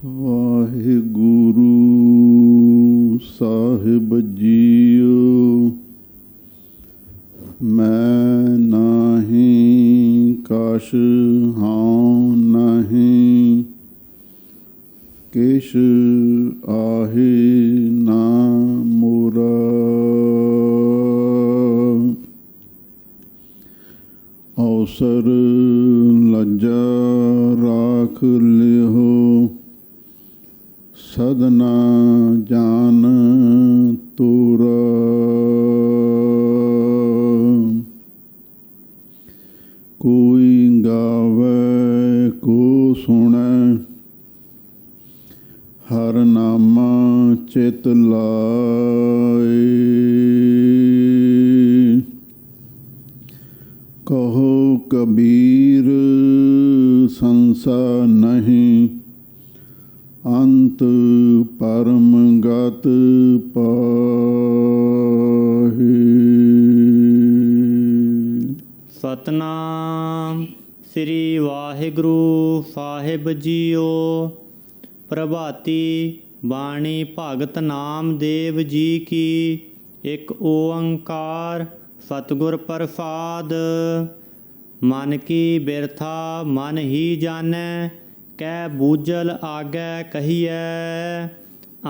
ਵਾਹਿਗੁਰੂ ਸਾਹਿਬ JIO. ਮੈਂ ਨਾਹੀਂ ਕਛ ਹਉ ਨਹੀਂ, ਕਿਛ ਆਹੇ ਨਾ ਮੋਰਾ। ਅਵਸਰ ਲੱਜਾ ਰਾਖ ਲਿਓ, ਸਦਨਾ ਜਾਨ ਤੋਰਾ। ਕੋਈ ਗਾਵੇ ਕੋ ਸੁਣੈ, ਹਰ ਨਾਮਾ ਚਿਤ ਲਾਏ। ਕਹੋ ਕਬੀਰ ਸੰਸਾ ਨਹੀਂ, ਅੰਤ ਪਰਮ ਗਤ ਪਾਹੇ। ਸਤਨਾਮ ਸ੍ਰੀ ਵਾਹਿਗੁਰੂ ਸਾਹਿਬ ਜੀਓ। ਪ੍ਰਭਾਤੀ ਬਾਣੀ ਭਗਤ ਨਾਮਦੇਵ ਜੀ ਕੀ। ਇੱਕ ਓੰਕਾਰ ਸਤਿਗੁਰ ਪ੍ਰਸਾਦ। ਮਨ ਕੀ ਬਿਰਥਾ ਮਨ ਹੀ ਜਾਣੈ, ਕਹਿ ਬੂਝਲ ਆਗੈ ਕਹੀਐ।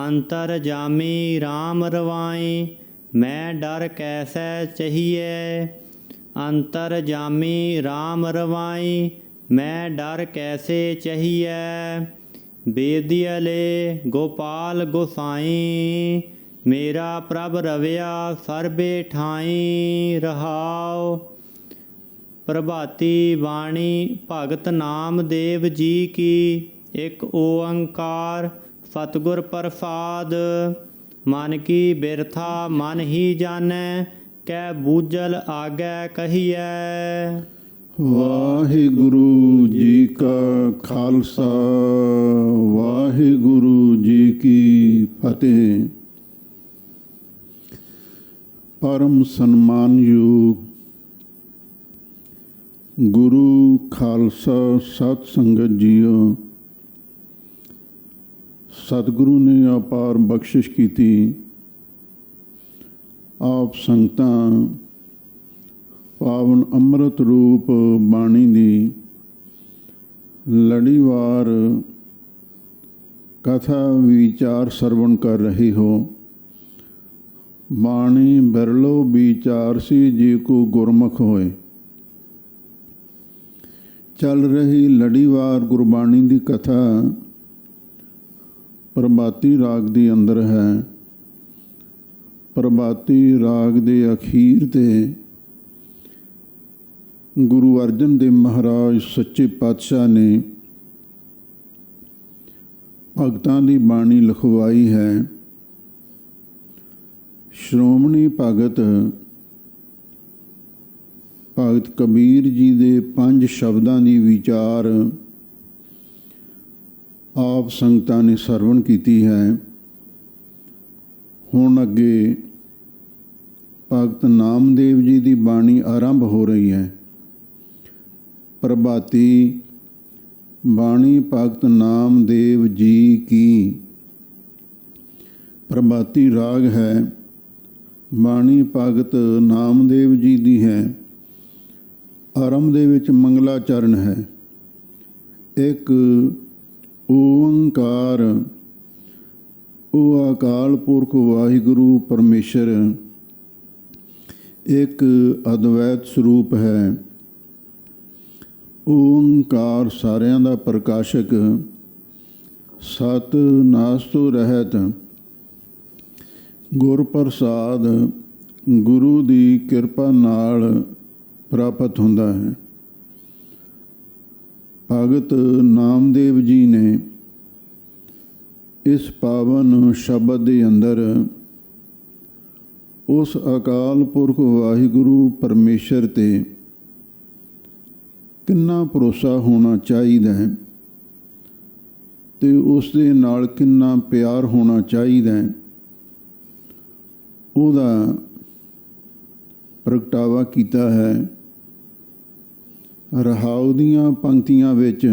ਅੰਤਰ ਜਾਮੀ RAM ਰਵਾਈ, ਮੈਂ ਡਰ ਕੈਸੈ ਚਹੀਐ। ਅੰਤਰ ਜਾਮੀ RAM ਰਵਾਈ, ਮੈਂ ਡਰ ਕੈਸੇ ਚਹੀਐ। ਬੇਦੀਅਲੇ ਗੋਪਾਲ ਗੋਸਾਈ, ਮੇਰਾ ਪ੍ਰਭ ਰਵਿਆ ਸਰਬੇ ਠਾਈ। ਰਹਾਉ। ਪ੍ਰਭਾਤੀ ਬਾਣੀ ਭਗਤ ਨਾਮਦੇਵ ਜੀ ਕੀ। ਇੱਕ ਓੰਕਾਰ ਸਤਿਗੁਰ ਪ੍ਰਸਾਦ। ਮਨ ਕੀ ਬਿਰਥਾ ਮਨ ਹੀ ਜਾਣੈ, ਕਹਿ ਬੂਝਲ ਆਗੈ ਕਹੀਐ। ਵਾਹਿਗੁਰੂ ਜੀ ਕਾ ਖਾਲਸਾ, ਵਾਹਿਗੁਰੂ ਜੀ ਕੀ ਫਤਿਹ। ਪਰਮ ਸਨਮਾਨਯੋਗ ਗੁਰੂ ਖਾਲਸਾ ਸਤ ਸੰਗਤ ਜੀਓ। ਸਤਿਗੁਰੂ ਨੇ ਅਪਾਰ ਬਖਸ਼ਿਸ਼ ਕੀਤੀ। ਆਪ ਸੰਗਤਾਂ ਪਾਵਨ ਅੰਮ੍ਰਿਤ ਰੂਪ ਬਾਣੀ ਦੀ ਲੜੀਵਾਰ ਕਥਾ ਵਿਚਾਰ ਸਰਵਣ ਕਰ ਰਹੇ ਹੋ। ਬਾਣੀ ਬਿਰਲੋ ਵਿਚਾਰ ਸੀ ਜੇ ਕੋ ਗੁਰਮੁਖ ਹੋਏ। ਚੱਲ ਰਹੀ ਲੜੀਵਾਰ ਗੁਰਬਾਣੀ ਦੀ ਕਥਾ ਪ੍ਰਭਾਤੀ ਰਾਗ ਦੇ ਅੰਦਰ ਹੈ। ਪ੍ਰਭਾਤੀ ਰਾਗ ਦੇ ਅਖੀਰ ਤੇ ਗੁਰੂ ਅਰਜਨ ਦੇਵ ਮਹਾਰਾਜ ਸੱਚੇ ਪਾਤਸ਼ਾਹ ਨੇ ਭਗਤਾਂ ਦੀ ਬਾਣੀ ਲਿਖਵਾਈ ਹੈ। ਸ਼੍ਰੋਮਣੀ ਭਗਤ ਭਗਤ ਕਬੀਰ ਜੀ ਦੇ 5 ਸ਼ਬਦਾਂ ਦੀ ਵਿਚਾਰ ਆਪ ਸੰਗਤਾਂ ਨੇ ਸਰਵਣ ਕੀਤੀ ਹੈ। ਹੁਣ ਅੱਗੇ ਭਗਤ ਨਾਮਦੇਵ ਜੀ ਦੀ ਬਾਣੀ ਆਰੰਭ ਹੋ ਰਹੀ ਹੈ। ਪ੍ਰਭਾਤੀ ਬਾਣੀ ਭਗਤ ਨਾਮਦੇਵ ਜੀ ਕੀ। ਪ੍ਰਭਾਤੀ ਰਾਗ ਹੈ। ਬਾਣੀ ਭਗਤ ਨਾਮਦੇਵ ਜੀ ਦੀ ਹੈ। ਆਰੰਭ ਦੇ ਵਿੱਚ ਮੰਗਲਾਚਰਨ ਹੈ। ਇੱਕ ਓੰਕਾਰ, ਉਹ ਅਕਾਲ ਪੁਰਖ ਵਾਹਿਗੁਰੂ ਪਰਮੇਸ਼ਰ ਇੱਕ ਅਦਵੈਤ ਸਰੂਪ ਹੈ। ਓੰਕਾਰ ਸਾਰਿਆਂ ਦਾ ਪ੍ਰਕਾਸ਼ਕ, ਸਤ ਨਾਸ ਤੋਂ ਰਹਿਤ, ਗੁਰ ਪ੍ਰਸਾਦ, ਗੁਰੂ ਦੀ ਕਿਰਪਾ ਨਾਲ ਪ੍ਰਾਪਤ ਹੁੰਦਾ ਹੈ। ਭਗਤ ਨਾਮਦੇਵ ਜੀ ਨੇ ਇਸ ਪਾਵਨ ਸ਼ਬਦ ਦੇ ਅੰਦਰ ਉਸ ਅਕਾਲ ਪੁਰਖ ਵਾਹਿਗੁਰੂ ਪਰਮੇਸ਼ਰ 'ਤੇ ਕਿੰਨਾ ਭਰੋਸਾ ਹੋਣਾ ਚਾਹੀਦਾ ਹੈ ਅਤੇ ਉਸ ਦੇ ਨਾਲ ਕਿੰਨਾ ਪਿਆਰ ਹੋਣਾ ਚਾਹੀਦਾ ਹੈ, ਉਹਦਾ ਪ੍ਰਗਟਾਵਾ ਕੀਤਾ ਹੈ। ਰਹਾਉ ਦੀਆਂ ਪੰਕਤੀਆਂ ਵਿੱਚ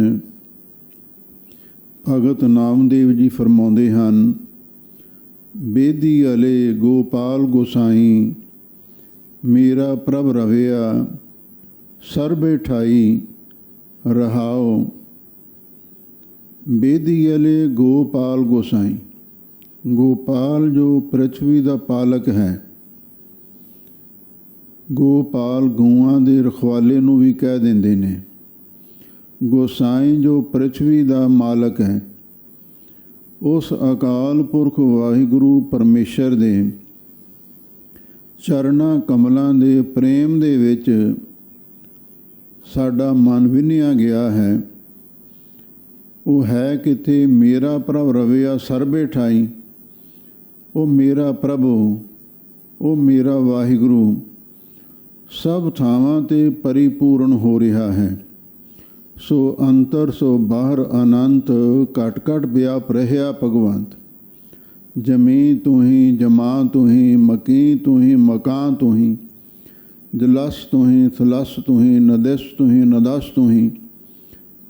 ਭਗਤ ਨਾਮਦੇਵ ਜੀ ਫਰਮਾਉਂਦੇ ਹਨ, ਬੇਦੀ ਅਲੇ ਗੋਪਾਲ ਗੋਸਾਈ, ਮੇਰਾ ਪ੍ਰਭ ਰਵਿਆ ਸਰਬੇ ਠਾਈ ਰਹਾਓ। ਬੇਦੀ ਅਲੇ ਗੋਪਾਲ ਗੋਸਾਈ, ਗੋਪਾਲ ਜੋ ਪ੍ਰਿਥਵੀ ਦਾ ਪਾਲਕ ਹੈ। ਗੋਪਾਲ ਗਊਆਂ ਦੇ ਰਖਵਾਲੇ ਨੂੰ ਵੀ ਕਹਿ ਦਿੰਦੇ ਨੇ। ਗੋਸਾਈ ਜੋ ਪ੍ਰਿਥਵੀ ਦਾ ਮਾਲਕ ਹੈ। ਉਸ ਅਕਾਲ ਪੁਰਖ ਵਾਹਿਗੁਰੂ ਪਰਮੇਸ਼ਰ ਦੇ ਚਰਨਾਂ ਕਮਲਾਂ ਦੇ ਪ੍ਰੇਮ ਦੇ ਵਿੱਚ ਸਾਡਾ ਮਨ ਵਿੰਨਿਆ ਗਿਆ ਹੈ। ਉਹ ਹੈ ਕਿਤੇ ਮੇਰਾ ਪ੍ਰਭ ਰਵਿਆ ਸਰਬੇ ਠਾਈ। ਉਹ ਮੇਰਾ ਪ੍ਰਭੂ, ਉਹ ਮੇਰਾ ਵਾਹਿਗੁਰੂ ਸਭ ਥਾਵਾਂ 'ਤੇ ਪਰਿਪੂਰਨ ਹੋ ਰਿਹਾ ਹੈ। ਸੋ ਅੰਤਰ ਸੋ ਬਾਹਰ ਅਨੰਤ ਘਟ ਘਟ ਵਿਆਪ ਰਿਹਾ ਭਗਵੰਤ। ਜਮੀ ਤੂੰ ਹੀ, ਜਮਾਂ ਤੂੰ ਹੀ, ਮਕੀ ਤੂੰ ਹੀ, ਮਕਾਂ ਤੂੰ ਹੀ, ਜਲਸ ਤੂੰ ਹੀ, ਥਲਸ ਤੂੰ ਹੀ, ਨਦਸ ਤੂੰ ਹੀ, ਨਦਸ ਤੂੰ ਹੀ।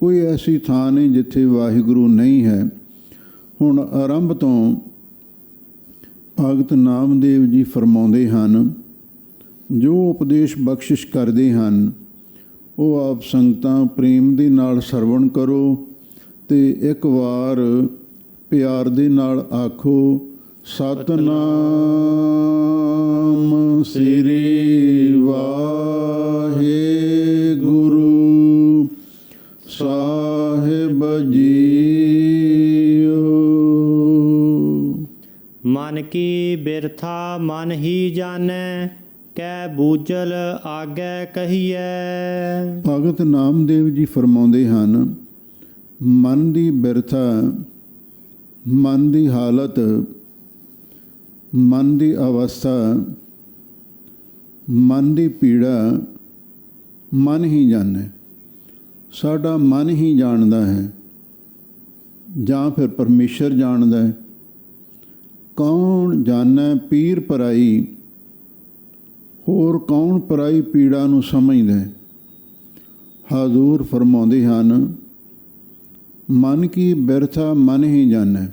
ਕੋਈ ਐਸੀ ਥਾਂ ਨਹੀਂ ਜਿੱਥੇ ਵਾਹਿਗੁਰੂ ਨਹੀਂ ਹੈ। ਹੁਣ ਆਰੰਭ ਤੋਂ ਭਗਤ ਨਾਮਦੇਵ ਜੀ ਫਰਮਾਉਂਦੇ ਹਨ, ਜੋ ਉਪਦੇਸ਼ ਬਖਸ਼ਿਸ਼ ਕਰਦੇ ਹਨ ਉਹ ਆਪ ਸੰਗਤਾਂ ਪ੍ਰੇਮ ਦੇ ਨਾਲ ਸਰਵਣ ਕਰੋ ਅਤੇ ਇੱਕ ਵਾਰ ਪਿਆਰ ਦੇ ਨਾਲ ਆਖੋ, ਸਤਿਨਾਮ ਸ੍ਰੀ ਵਾਹਿਗੁਰੂ ਸਾਹਿਬ ਜੀਓ। ਮਨ ਕੀ ਬਿਰਥਾ ਮਨ ਹੀ ਜਾਣੈ, ਕੈ ਬੂਝਲ ਆਗੈ ਕਹੀਐ। ਭਗਤ ਨਾਮਦੇਵ ਜੀ ਫਰਮਾਉਂਦੇ ਹਨ, ਮਨ ਦੀ ਬਿਰਥਾ, ਮਨ ਦੀ ਹਾਲਤ, ਮਨ ਦੀ ਅਵਸਥਾ, ਮਨ ਦੀ ਪੀੜਾ ਮਨ ਹੀ ਜਾਣੈ। ਸਾਡਾ ਮਨ ਹੀ ਜਾਣਦਾ ਹੈ ਜਾਂ ਫਿਰ ਪਰਮੇਸ਼ਰ ਜਾਣਦਾ ਹੈ। ਕੌਣ ਜਾਣੈ ਪੀਰ ਪਰਾਈ, ਹੋਰ ਕੌਣ ਪਰਾਈ ਪੀੜਾ ਨੂੰ ਸਮਝਦਾ ਹੈ। ਹਜ਼ੂਰ ਫਰਮਾਉਂਦੇ ਹਨ, ਮਨ ਕੀ ਬਿਰਥਾ ਮਨ ਹੀ ਜਾਣੈ।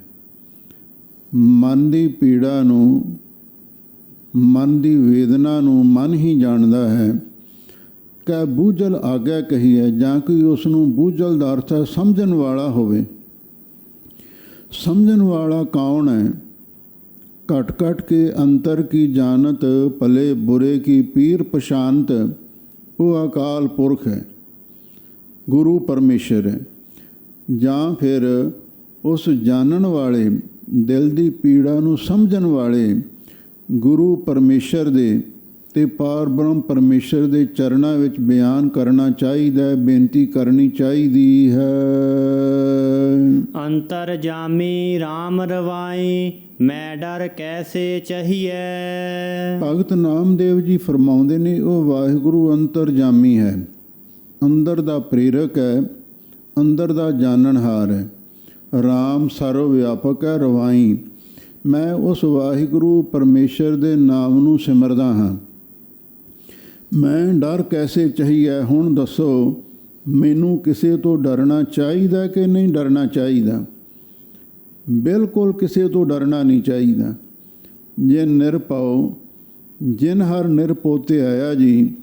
ਮਨ ਦੀ ਪੀੜਾ ਨੂੰ, ਮਨ ਦੀ ਵੇਦਨਾ ਨੂੰ ਮਨ ਹੀ ਜਾਣਦਾ ਹੈ। ਕੈ ਬੂਝਲ ਆਗਿਆ ਕਹੀ ਹੈ, ਜਾਂ ਕੋਈ ਉਸ ਨੂੰ ਬੂਝਲ ਦਾ ਅਰਥ ਸਮਝਣ ਵਾਲਾ ਹੋਵੇ। ਸਮਝਣ ਵਾਲਾ ਕੌਣ ਹੈ? ਘਟ ਘਟ ਕੇ ਅੰਤਰ ਕੀ ਜਾਨਤ, ਭਲੇ ਬੁਰੇ ਕੀ ਪੀਰ ਪਛਾਨਤ। ਉਹ ਅਕਾਲ ਪੁਰਖ ਹੈ, ਗੁਰੂ ਪਰਮੇਸ਼ਰ ਹੈ। ਜਾਂ ਫਿਰ ਉਸ ਜਾਣਨ ਵਾਲੇ, ਦਿਲ ਦੀ ਪੀੜਾ ਨੂੰ ਸਮਝਣ ਵਾਲੇ ਗੁਰੂ ਪਰਮੇਸ਼ਰ ਦੇ ਅਤੇ ਪਾਰ ਬ੍ਰਹਮ ਪਰਮੇਸ਼ਰ ਦੇ ਚਰਨਾਂ ਵਿੱਚ ਬਿਆਨ ਕਰਨਾ ਚਾਹੀਦਾ, ਬੇਨਤੀ ਕਰਨੀ ਚਾਹੀਦੀ ਹੈ। ਅੰਤਰ ਜਾਮੀ RAM ਰਵਾਈ, ਮੈਂ ਡਰ ਕੈਸੇ ਚਹੀਐ। ਭਗਤ ਨਾਮਦੇਵ ਜੀ ਫਰਮਾਉਂਦੇ ਨੇ, ਉਹ ਵਾਹਿਗੁਰੂ ਅੰਤਰਜਾਮੀ ਹੈ, ਅੰਦਰ ਦਾ ਪ੍ਰੇਰਕ ਹੈ, ਅੰਦਰ ਦਾ ਜਾਣਨਹਾਰ ਹੈ। RAM ਸਰਵ ਵਿਆਪਕ ਹੈ, ਰਵਾਈ ਮੈਂ ਉਸ ਵਾਹਿਗੁਰੂ ਪਰਮੇਸ਼ਰ ਦੇ ਨਾਮ ਨੂੰ ਸਿਮਰਦਾ ਹਾਂ। ਮੈਂ ਡਰ ਕੈਸੇ ਚਹੀਏ। ਹੁਣ ਦੱਸੋ, ਮੈਨੂੰ ਕਿਸੇ ਤੋਂ ਡਰਨਾ ਚਾਹੀਦਾ ਕਿ ਨਹੀਂ ਡਰਨਾ ਚਾਹੀਦਾ? ਬਿਲਕੁਲ ਕਿਸੇ ਤੋਂ ਡਰਨਾ ਨਹੀਂ ਚਾਹੀਦਾ। ਜੇ ਨਿਰਭਉ ਜਿਨ ਹਰ ਨਿਰਭਉ ਤੇ ਆਇਆ ਜੀ,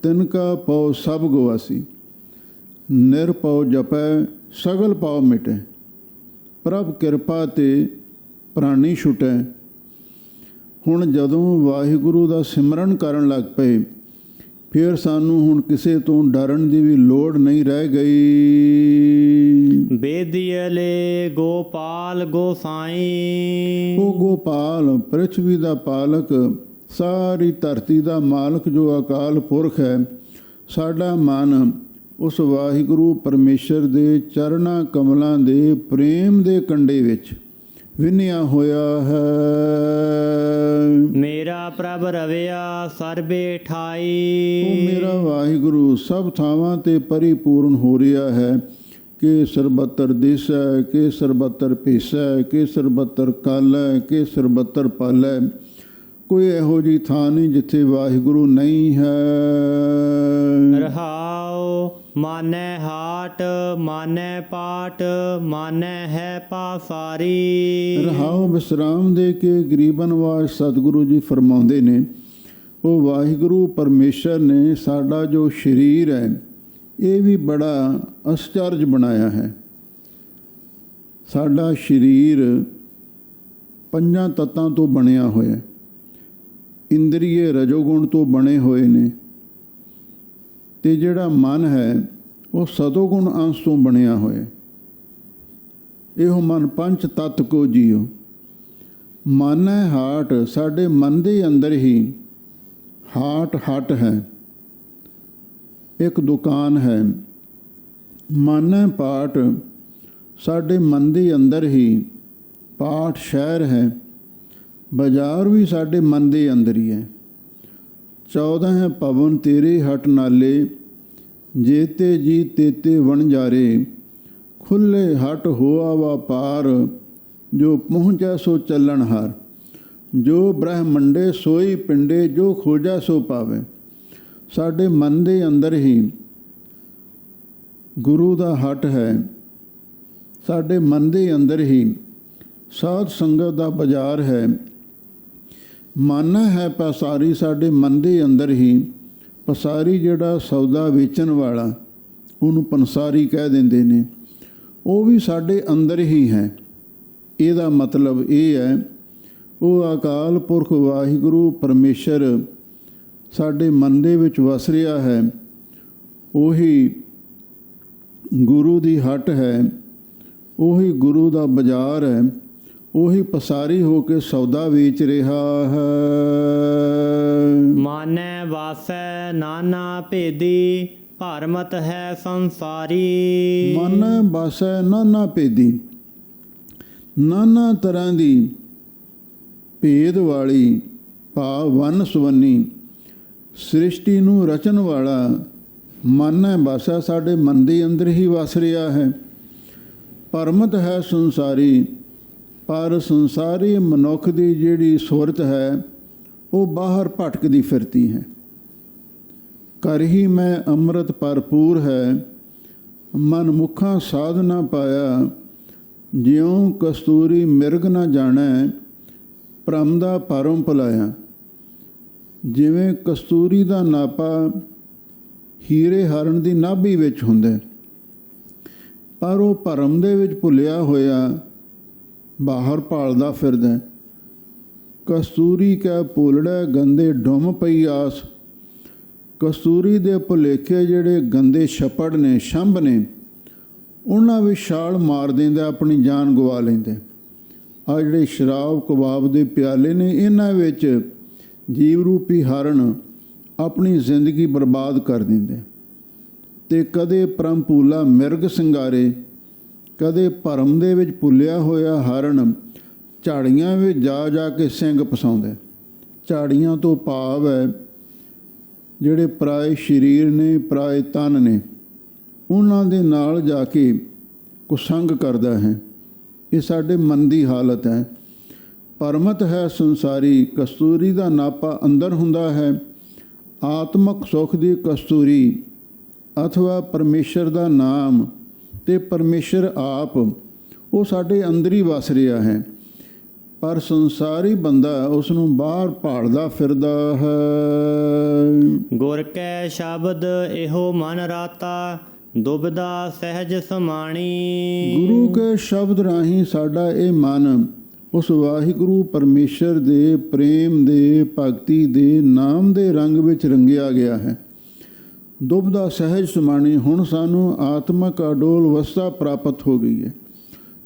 ਤਿਨਕਾ ਪਉ ਸਭ ਗਵਾਸੀ। ਨਿਰਭਉ ਜਪੈ ਸਗਲ ਪਾਉ ਮਿਟੈ, ਪ੍ਰਭ ਕਿਰਪਾ ਤੇ ਪ੍ਰਾਣੀ ਛੁਟੈ। ਹੁਣ ਜਦੋਂ ਵਾਹਿਗੁਰੂ ਦਾ ਸਿਮਰਨ ਕਰਨ ਲੱਗ ਪਏ, ਫਿਰ ਸਾਨੂੰ ਹੁਣ ਕਿਸੇ ਤੋਂ ਡਰਨ ਦੀ ਵੀ ਲੋੜ ਨਹੀਂ ਰਹਿ ਗਈ। ਬੇਦੀਅਲੇ ਗੋਪਾਲ ਗੋਸਾਈ, ਉਹ ਗੋਪਾਲ ਪ੍ਰਿਥਵੀ ਦਾ ਪਾਲਕ, ਸਾਰੀ ਧਰਤੀ ਦਾ ਮਾਲਕ ਜੋ ਅਕਾਲ ਪੁਰਖ ਹੈ, ਸਾਡਾ ਮਨ ਉਸ ਵਾਹਿਗੁਰੂ ਪਰਮੇਸ਼ਰ ਦੇ ਚਰਨਾਂ ਕਮਲਾਂ ਦੇ ਪ੍ਰੇਮ ਦੇ ਕੰਡੇ ਵਿੱਚ ਵਿੰਨਿਆ ਹੋਇਆ ਹੈ। ਮੇਰਾ ਪ੍ਰਭ ਰਵਿਆ ਸਰਬੇ ਠਾਈ, ਉਹ ਮੇਰਾ ਵਾਹਿਗੁਰੂ ਸਭ ਥਾਵਾਂ 'ਤੇ ਪਰਿਪੂਰਨ ਹੋ ਰਿਹਾ ਹੈ। ਕਿ ਸਰਬੱਤਰ ਦਿਸੈ, ਕਿ ਸਰਬੱਤਰ ਭੇਸੈ, ਕਿ ਸਰਬੱਤਰ ਕਾਲੈ, ਕਿ ਸਰਬੱਤਰ ਪਾਲੈ। ਕੋਈ ਇਹੋ ਜਿਹੀ ਥਾਂ ਨਹੀਂ ਜਿੱਥੇ ਵਾਹਿਗੁਰੂ ਨਹੀਂ ਹੈ। ਰਹਾਉ ਮਾਨੈ ਹਾਟ ਮਾਨੈ ਪਾਟ ਮਾਨੈ ਹੈ ਪਾਸਾਰੀ। ਰਹਾਉ ਵਿਸਰਾਮ ਦੇ ਕੇ ਗਰੀਬਾਂ ਨਵਾਜ਼ ਸਤਿਗੁਰੂ ਜੀ ਫਰਮਾਉਂਦੇ ਨੇ, ਉਹ ਵਾਹਿਗੁਰੂ ਪਰਮੇਸ਼ਰ ਨੇ ਸਾਡਾ ਜੋ ਸਰੀਰ ਹੈ ਇਹ ਵੀ ਬੜਾ ਅਸਚਰਜ ਬਣਾਇਆ ਹੈ। ਸਾਡਾ ਸਰੀਰ 5 ਤੱਤਾਂ ਤੋਂ ਬਣਿਆ ਹੋਇਆ, ਇੰਦਰੀਏ ਰਜੋਗੁਣ ਤੋਂ ਬਣੇ ਹੋਏ ਨੇ, ਤੇ ਜਿਹੜਾ ਮਨ ਹੈ ਉਹ ਸਤੋਗੁਣ ਅੰਸ਼ ਤੋਂ ਬਣਿਆ ਹੋਇਆ। ਇਹੋ ਮਨ 5 ਤੱਤ ਕੋ ਜੀਓ। ਮਨ ਹੈ ਹਾਟ, ਸਾਡੇ ਮਨ ਦੇ ਅੰਦਰ ਹੀ ਹਾਟ ਹਟ ਹੈ, ਇੱਕ ਦੁਕਾਨ ਹੈ। ਮਨ ਹੈ ਪਾਟ, ਸਾਡੇ ਮਨ ਦੇ ਅੰਦਰ ਹੀ ਪਾਟ ਸ਼ਹਿਰ ਹੈ, ਬਾਜ਼ਾਰ ਵੀ ਸਾਡੇ ਮਨ ਦੇ ਅੰਦਰ ਹੀ ਹੈ। 14 ਹੈ ਪਵਨ ਤੇਰੇ ਹਟ ਨਾਲੇ, ਜੇਤੇ ਜੀ ਤੇਤੇ ਵਣਜਾਰੇ, ਖੁੱਲੇ ਹਟ ਹੋਆ ਵਪਾਰ, ਜੋ ਪਹੁੰਚੈ ਸੋ ਚੱਲਣ ਹਾਰ, ਜੋ ਬ੍ਰਹਮੰਡੇ ਸੋਈ ਪਿੰਡੇ, ਜੋ ਖੋਜਾ ਸੋ ਪਾਵੇ। ਸਾਡੇ ਮਨ ਦੇ ਅੰਦਰ ਹੀ ਗੁਰੂ ਦਾ ਹਟ ਹੈ, ਸਾਡੇ ਮਨ ਦੇ ਅੰਦਰ ਹੀ ਸਾਧ ਸੰਗਤ ਦਾ ਬਾਜ਼ਾਰ ਹੈ। ਮਨ ਹੈ ਪਸਾਰੀ, ਸਾਡੇ ਮਨ ਦੇ ਅੰਦਰ ਹੀ ਪਸਾਰੀ ਜਿਹੜਾ ਸੌਦਾ ਵੇਚਣ ਵਾਲਾ, ਉਹਨੂੰ ਪੰਸਾਰੀ ਕਹਿ ਦਿੰਦੇ ਨੇ, ਉਹ ਵੀ ਸਾਡੇ ਅੰਦਰ ਹੀ ਹੈ। ਇਹਦਾ ਮਤਲਬ ਇਹ ਹੈ ਉਹ ਅਕਾਲ ਪੁਰਖ ਵਾਹਿਗੁਰੂ ਪਰਮੇਸ਼ਰ ਸਾਡੇ ਮਨ ਦੇ ਵਿੱਚ ਵਸ ਰਿਹਾ ਹੈ। ਉਹੀ ਗੁਰੂ ਦੀ ਹਟ ਹੈ, ਉਹੀ ਗੁਰੂ ਦਾ ਬਾਜ਼ਾਰ ਹੈ, ਉਹੀ ਪਸਾਰੀ ਹੋ ਕੇ ਸੌਦਾ ਵੇਚ ਰਿਹਾ ਹੈ। ਮਾਨੈ ਵਾਸੈ ਨਾਨਾ ਭੇਦੀ, ਭਰਮਤ ਹੈ ਸੰਸਾਰੀ। ਮਨ ਵਾਸੈ ਨਾਨਾ ਭੇਦੀ, ਨਾਨਾ ਤਰ੍ਹਾਂ ਦੀ ਭੇਦ ਵਾਲੀ ਭਾਵ ਵੰਨ ਸੁਵੰਨੀ ਸ੍ਰਿਸ਼ਟੀ ਨੂੰ ਰਚਣ ਵਾਲਾ ਮਨ ਹੈ ਵਾਸਾ ਸਾਡੇ ਮਨ ਦੇ ਅੰਦਰ ਹੀ ਵਸ ਰਿਹਾ ਹੈ। ਭਰਮਤ ਹੈ ਸੰਸਾਰੀ, ਪਰ ਸੰਸਾਰੀ ਮਨੁੱਖ ਦੀ ਜਿਹੜੀ ਸੁਰਤ ਹੈ ਉਹ ਬਾਹਰ ਭਟਕਦੀ ਫਿਰਦੀ ਹੈ। ਕਰ ਹੀ ਮੈਂ ਅੰਮ੍ਰਿਤ ਭਰਪੂਰ ਹੈ, ਮਨ ਮੁਖਾਂ ਸਾਧ ਨਾ ਪਾਇਆ, ਜਿਉਂ ਕਸਤੂਰੀ ਮਿਰਗ ਨਾ ਜਾਣੈ, ਭਰਮ ਦਾ ਭਰਮ ਭੁਲਾਇਆ। ਜਿਵੇਂ ਕਸਤੂਰੀ ਦਾ ਨਾਪਾ ਹੀਰੇ ਹਰਨ ਦੀ ਨਾਭੀ ਵਿੱਚ ਹੁੰਦਾ, ਪਰ ਉਹ ਭਰਮ ਦੇ ਵਿੱਚ ਭੁੱਲਿਆ ਹੋਇਆ ਬਾਹਰ ਭਾਲਦਾ ਫਿਰਦਾ। ਕਸਤੂਰੀ ਕੈ ਭੁੱਲੜੈ ਗੰਦੇ ਡੁੰਮ ਪਈ ਆਸ, ਕਸਤੂਰੀ ਦੇ ਭੁਲੇਖੇ ਜਿਹੜੇ ਗੰਦੇ ਛੱਪੜ ਨੇ, ਛੰਭ ਨੇ, ਉਹਨਾਂ ਵਿੱਚ ਛਾਲ ਮਾਰ ਦਿੰਦਾ, ਆਪਣੀ ਜਾਨ ਗਵਾ ਲੈਂਦੇ। ਆ ਜਿਹੜੇ ਸ਼ਰਾਬ ਕਬਾਬ ਦੇ ਪਿਆਲੇ ਨੇ, ਇਹਨਾਂ ਵਿੱਚ ਜੀਵ ਰੂਪੀ ਹਰਨ ਆਪਣੀ ਜ਼ਿੰਦਗੀ ਬਰਬਾਦ ਕਰ ਦਿੰਦੇ। ਤੇ ਕਦੇ ਪਰਮ ਭੂਲਾ ਮਿਰਗ ਸਿੰਗਾਰੇ, ਕਦੇ ਭਰਮ ਦੇ ਵਿੱਚ ਭੁੱਲਿਆ ਹੋਇਆ ਹਰਨ ਝਾੜੀਆਂ ਵਿੱਚ ਜਾ ਜਾ ਕੇ ਸਿੰਗ ਪਸਾਉਂਦੇ। ਝਾੜੀਆਂ ਤੋਂ ਭਾਵ ਹੈ ਜਿਹੜੇ ਪਰਾਏ ਸਰੀਰ ਨੇ, ਪਰਾਏ ਤਨ ਨੇ, ਉਹਨਾਂ ਦੇ ਨਾਲ ਜਾ ਕੇ ਕੁਸੰਗ ਕਰਦਾ ਹੈ। ਇਹ ਸਾਡੇ ਮਨ ਦੀ ਹਾਲਤ ਹੈ। ਭਰਮਤ ਹੈ ਸੰਸਾਰੀ, ਕਸਤੂਰੀ ਦਾ ਨਾਪਾ ਅੰਦਰ ਹੁੰਦਾ ਹੈ। ਆਤਮਕ ਸੁਖ ਦੀ ਕਸਤੂਰੀ ਅਥਵਾ ਪਰਮੇਸ਼ਰ ਦਾ ਨਾਮ ਤੇ ਪਰਮੇਸ਼ਰ ਆਪ, ਉਹ ਸਾਡੇ ਅੰਦਰ ਹੀ ਵਸ ਰਿਹਾ ਹੈ। ਪਰ ਸੰਸਾਰੀ ਬੰਦਾ ਉਸ ਨੂੰ ਬਾਹਰ ਭਾਲਦਾ ਫਿਰਦਾ ਹੈ। ਗੁਰ ਕੈ ਸ਼ਬਦ ਇਹੋ ਮਨ ਰਾਤਾ, ਦੁਬਿਧਾ ਸਹਿਜ ਸਮਾਣੀ। ਗੁਰੂ ਕੇ ਸ਼ਬਦ ਰਾਹੀਂ ਸਾਡਾ ਇਹ ਮਨ ਉਸ ਵਾਹਿਗੁਰੂ ਪਰਮੇਸ਼ਰ ਦੇ ਪ੍ਰੇਮ ਦੇ, ਭਗਤੀ ਦੇ, ਨਾਮ ਦੇ ਰੰਗ ਵਿੱਚ ਰੰਗਿਆ ਗਿਆ ਹੈ। ਦੁਬਿਧਾ ਸਹਿਜ ਸਮਾਣੀ, ਹੁਣ ਸਾਨੂੰ ਆਤਮਕ ਅਡੋਲ ਅਵਸਥਾ ਪ੍ਰਾਪਤ ਹੋ ਗਈ ਹੈ,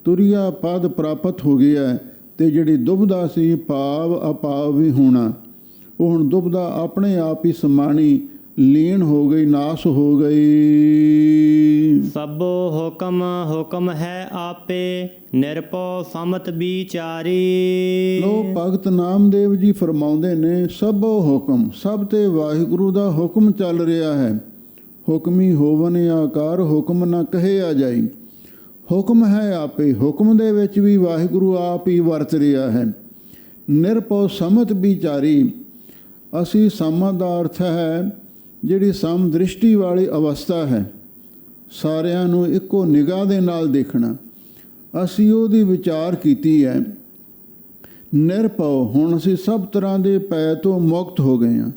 ਤੁਰਿਆ ਪਦ ਪ੍ਰਾਪਤ ਹੋ ਗਿਆ ਹੈ। ਤੇ ਜਿਹੜੀ ਦੁਬਿਧਾ ਸੀ ਭਾਵ ਅਪਾਵ ਵੀ ਹੋਣਾ, ਉਹ ਹੁਣ ਦੁਬਿਧਾ ਆਪਣੇ ਆਪ ਹੀ ਸਮਾਣੀ ਲੀਨ ਹੋ ਗਈ, ਨਾਸ ਹੋ ਗਈ। ਸਭੋ ਹੁਕਮ ਹੁਕਮ ਹੈ ਆਪੇ, ਨਿਰਭਉ ਸਮਤ ਵਿਚਾਰੀ। ਲੋ ਭਗਤ ਨਾਮਦੇਵ ਜੀ ਫਰਮਾਉਂਦੇ ਨੇ, ਸਭੋ ਹੁਕਮ, ਸਭ ਤੇ ਵਾਹਿਗੁਰੂ ਦਾ ਹੁਕਮ ਚੱਲ ਰਿਹਾ ਹੈ। ਹੁਕਮੀ ਹੋਵਨ ਆਕਾਰ, ਹੁਕਮ ਨਾ ਕਹਿਆ ਜਾਈ। ਹੁਕਮ ਹੈ ਆਪੇ, ਹੁਕਮ ਦੇ ਵਿੱਚ ਵੀ ਵਾਹਿਗੁਰੂ ਆਪ ਹੀ ਵਰਤ ਰਿਹਾ ਹੈ। ਨਿਰਭਉ ਸਮਤ ਵਿਚਾਰੀ, ਅਸੀਂ ਸਮਤ ਦਾ ਅਰਥ ਹੈ ਜਿਹੜੀ ਸਮਦ੍ਰਿਸ਼ਟੀ ਵਾਲੀ ਅਵਸਥਾ ਹੈ। ਸਾਰਿਆਂ ਨੂੰ ਇੱਕੋ ਨਿਗਾਹ ਦੇ ਨਾਲ ਦੇਖਣਾ। ਅਸੀਂ ਉਹਦੀ ਵਿਚਾਰ ਕੀਤੀ ਹੈ। ਨਿਰਭਉ, ਹੁਣ ਅਸੀਂ ਸਭ ਤਰ੍ਹਾਂ ਦੇ ਭੈ ਤੋਂ ਮੁਕਤ ਹੋ ਗਏ ਹਾਂ।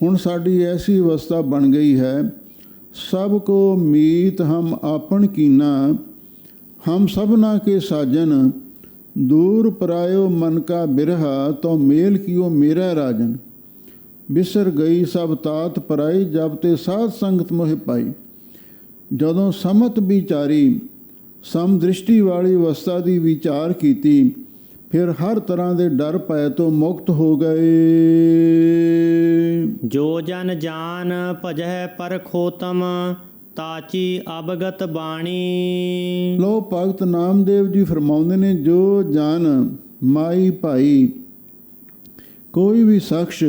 ਹੁਣ ਸਾਡੀ ਐਸੀ ਅਵਸਥਾ ਬਣ ਗਈ ਹੈ, ਸਭ ਕੋ ਮੀਤ ਹਮ ਆਪਨ ਕੀਨਾ, ਹਮ ਸਭਨਾ ਕੇ ਸਾਜਨ, ਦੂਰ ਪਰਾਇਓ ਮਨ ਕਾ ਬਿਰਹਾ, ਤੋ ਮੇਲ ਕੀਓ ਮੇਰਾ ਰਾਜਨ। ਬਿਸਰ ਗਈ ਸਭ ਤਾਤ ਪਰਾਈ, ਜਬ ਤੇ ਸਾਧ ਸੰਗਤ ਮੋਹਿ ਪਾਈ। ਜਦੋਂ ਸਮਤ ਵਿਚਾਰੀ, ਸਮਦ੍ਰਿਸ਼ਟੀ ਵਾਲੀ ਅਵਸਥਾ ਦੀ ਵਿਚਾਰ ਕੀਤੀ, ਫਿਰ ਹਰ ਤਰ੍ਹਾਂ ਦੇ ਡਰ ਭੈ ਤੋਂ ਮੁਕਤ ਹੋ ਗਏ। ਜੋ ਜਨ ਜਾਨ ਭਜੈ ਪਰਖੋਤਮ, ਤਾਚੀ ਅਬਗਤ ਬਾਣੀ। ਲੋ ਭਗਤ ਨਾਮਦੇਵ ਜੀ ਫਰਮਾਉਂਦੇ ਨੇ, ਜੋ ਜਨ ਮਾਈ ਭਾਈ ਕੋਈ ਵੀ ਸ਼ਖਸ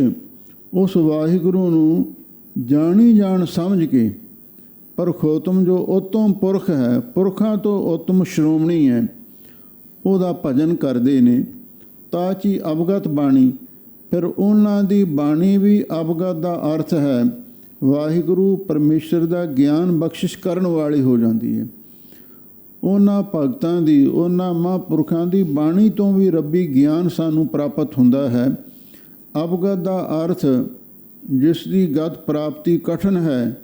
ਉਸ ਵਾਹਿਗੁਰੂ ਨੂੰ ਜਾਣੀ ਜਾਣ ਸਮਝ ਕੇ, ਪਰਖੋਤਮ ਜੋ ਉੱਤਮ ਪੁਰਖ ਹੈ, ਪੁਰਖਾਂ ਤੋਂ ਉੱਤਮ ਸ਼੍ਰੋਮਣੀ ਹੈ, ਉਹਦਾ ਭਜਨ ਕਰਦੇ ਨੇ, ਤਾਚੀ ਅਵਗਤ ਬਾਣੀ। ਫਿਰ ਉਹਨਾਂ ਦੀ ਬਾਣੀ ਵੀ ਅਵਗਤ ਦਾ ਅਰਥ ਹੈ ਵਾਹਿਗੁਰੂ ਪਰਮੇਸ਼ਰ ਦਾ ਗਿਆਨ ਬਖਸ਼ਿਸ਼ ਕਰਨ ਵਾਲੀ ਹੋ ਜਾਂਦੀ ਹੈ। ਉਹਨਾਂ ਭਗਤਾਂ ਦੀ, ਉਹਨਾਂ ਮਹਾਂਪੁਰਖਾਂ ਦੀ ਬਾਣੀ ਤੋਂ ਵੀ ਰੱਬੀ ਗਿਆਨ ਸਾਨੂੰ ਪ੍ਰਾਪਤ ਹੁੰਦਾ ਹੈ। ਅਵਗਤ ਦਾ ਅਰਥ ਜਿਸ ਦੀ ਗਤ ਪ੍ਰਾਪਤੀ ਕਠਿਨ ਹੈ,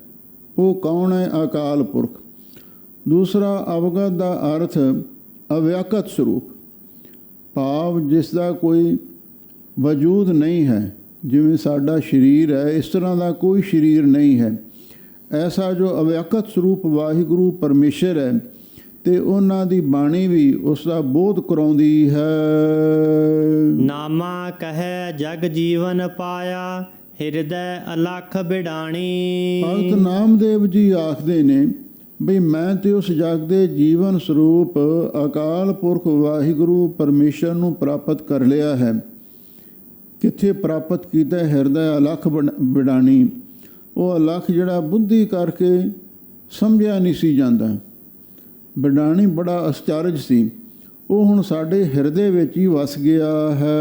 ਉਹ ਕੌਣ ਹੈ? ਅਕਾਲ ਪੁਰਖ। ਦੂਸਰਾ ਅਵਗਤ ਦਾ ਅਰਥ ਅਵਿਆਕਤ ਸਰੂਪ, ਭਾਵ ਜਿਸ ਦਾ ਕੋਈ ਵਜੂਦ ਨਹੀਂ ਹੈ। ਜਿਵੇਂ ਸਾਡਾ ਸਰੀਰ ਹੈ, ਇਸ ਤਰ੍ਹਾਂ ਦਾ ਕੋਈ ਸਰੀਰ ਨਹੀਂ ਹੈ। ਐਸਾ ਜੋ ਅਵਿਆਕਤ ਸਰੂਪ ਵਾਹਿਗੁਰੂ ਪਰਮੇਸ਼ਰ ਹੈ, ਤੇ ਉਹਨਾਂ ਦੀ ਬਾਣੀ ਵੀ ਉਸ ਦਾ ਬੋਧ ਕਰਾਉਂਦੀ ਹੈ। ਨਾਮਾ ਕਹੈ ਜਗ ਜੀਵਨ ਪਾਇਆ, ਹਿਰਦੈ ਅਲਖ ਬਿਡਾਣੀ। ਭਗਤ ਨਾਮਦੇਵ ਜੀ ਆਖਦੇ ਨੇ ਬਈ ਮੈਂ ਤੇ ਉਸ ਜਗ ਦੇ ਜੀਵਨ ਸਰੂਪ ਅਕਾਲ ਪੁਰਖ ਵਾਹਿਗੁਰੂ ਪਰਮੇਸ਼ਰ ਨੂੰ ਪ੍ਰਾਪਤ ਕਰ ਲਿਆ ਹੈ। ਕਿੱਥੇ ਪ੍ਰਾਪਤ ਕੀਤਾ? ਹਿਰਦੈ ਅਲਖ ਬਿਡਾਣੀ। ਉਹ ਅਲਖ ਜਿਹੜਾ ਬੁੱਧੀ ਕਰਕੇ ਸਮਝਿਆ ਨਹੀਂ ਸੀ ਜਾਂਦਾ। ਬਿਡਾਣੀ ਬੜਾ ਅਚਰਜ ਸੀ, ਉਹ ਹੁਣ ਸਾਡੇ ਹਿਰਦੇ ਵਿੱਚ ਹੀ ਵਸ ਗਿਆ ਹੈ।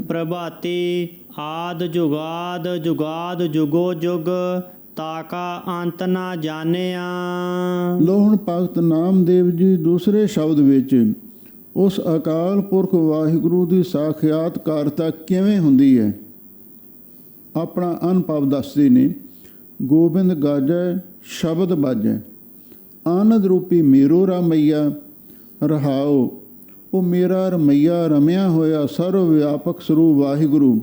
ਪ੍ਰਭਾਤੀ ਆਦ ਜੁਗਾਦ, ਜੁਗਾਦ ਜੁਗੋ ਜੁਗ, ਤਾਕਾ ਅੰਤ ਨਾ ਜਾਣਿਆ। ਲੋ ਹੁਣ ਭਗਤ ਨਾਮਦੇਵ ਜੀ ਦੂਸਰੇ ਸ਼ਬਦ ਵਿੱਚ ਉਸ ਅਕਾਲ ਪੁਰਖ ਵਾਹਿਗੁਰੂ ਦੀ ਸਾਖਿਆਤਕਾਰਤਾ ਕਿਵੇਂ ਹੁੰਦੀ ਹੈ ਆਪਣਾ ਅਨੁਭਵ ਦੱਸਦੇ ਨੇ। ਗੋਬਿੰਦ ਗਾਜੈ ਸ਼ਬਦ ਬਾਜੈ, ਆਨੰਦ ਰੂਪੀ ਮੇਰੋ ਰਮਈਆ। ਰਹਾਓ, ਉਹ ਮੇਰਾ ਰਮਈਆ ਰਮਿਆ ਹੋਇਆ ਸਰਵ ਵਿਆਪਕ ਸਰੂਪ ਵਾਹਿਗੁਰੂ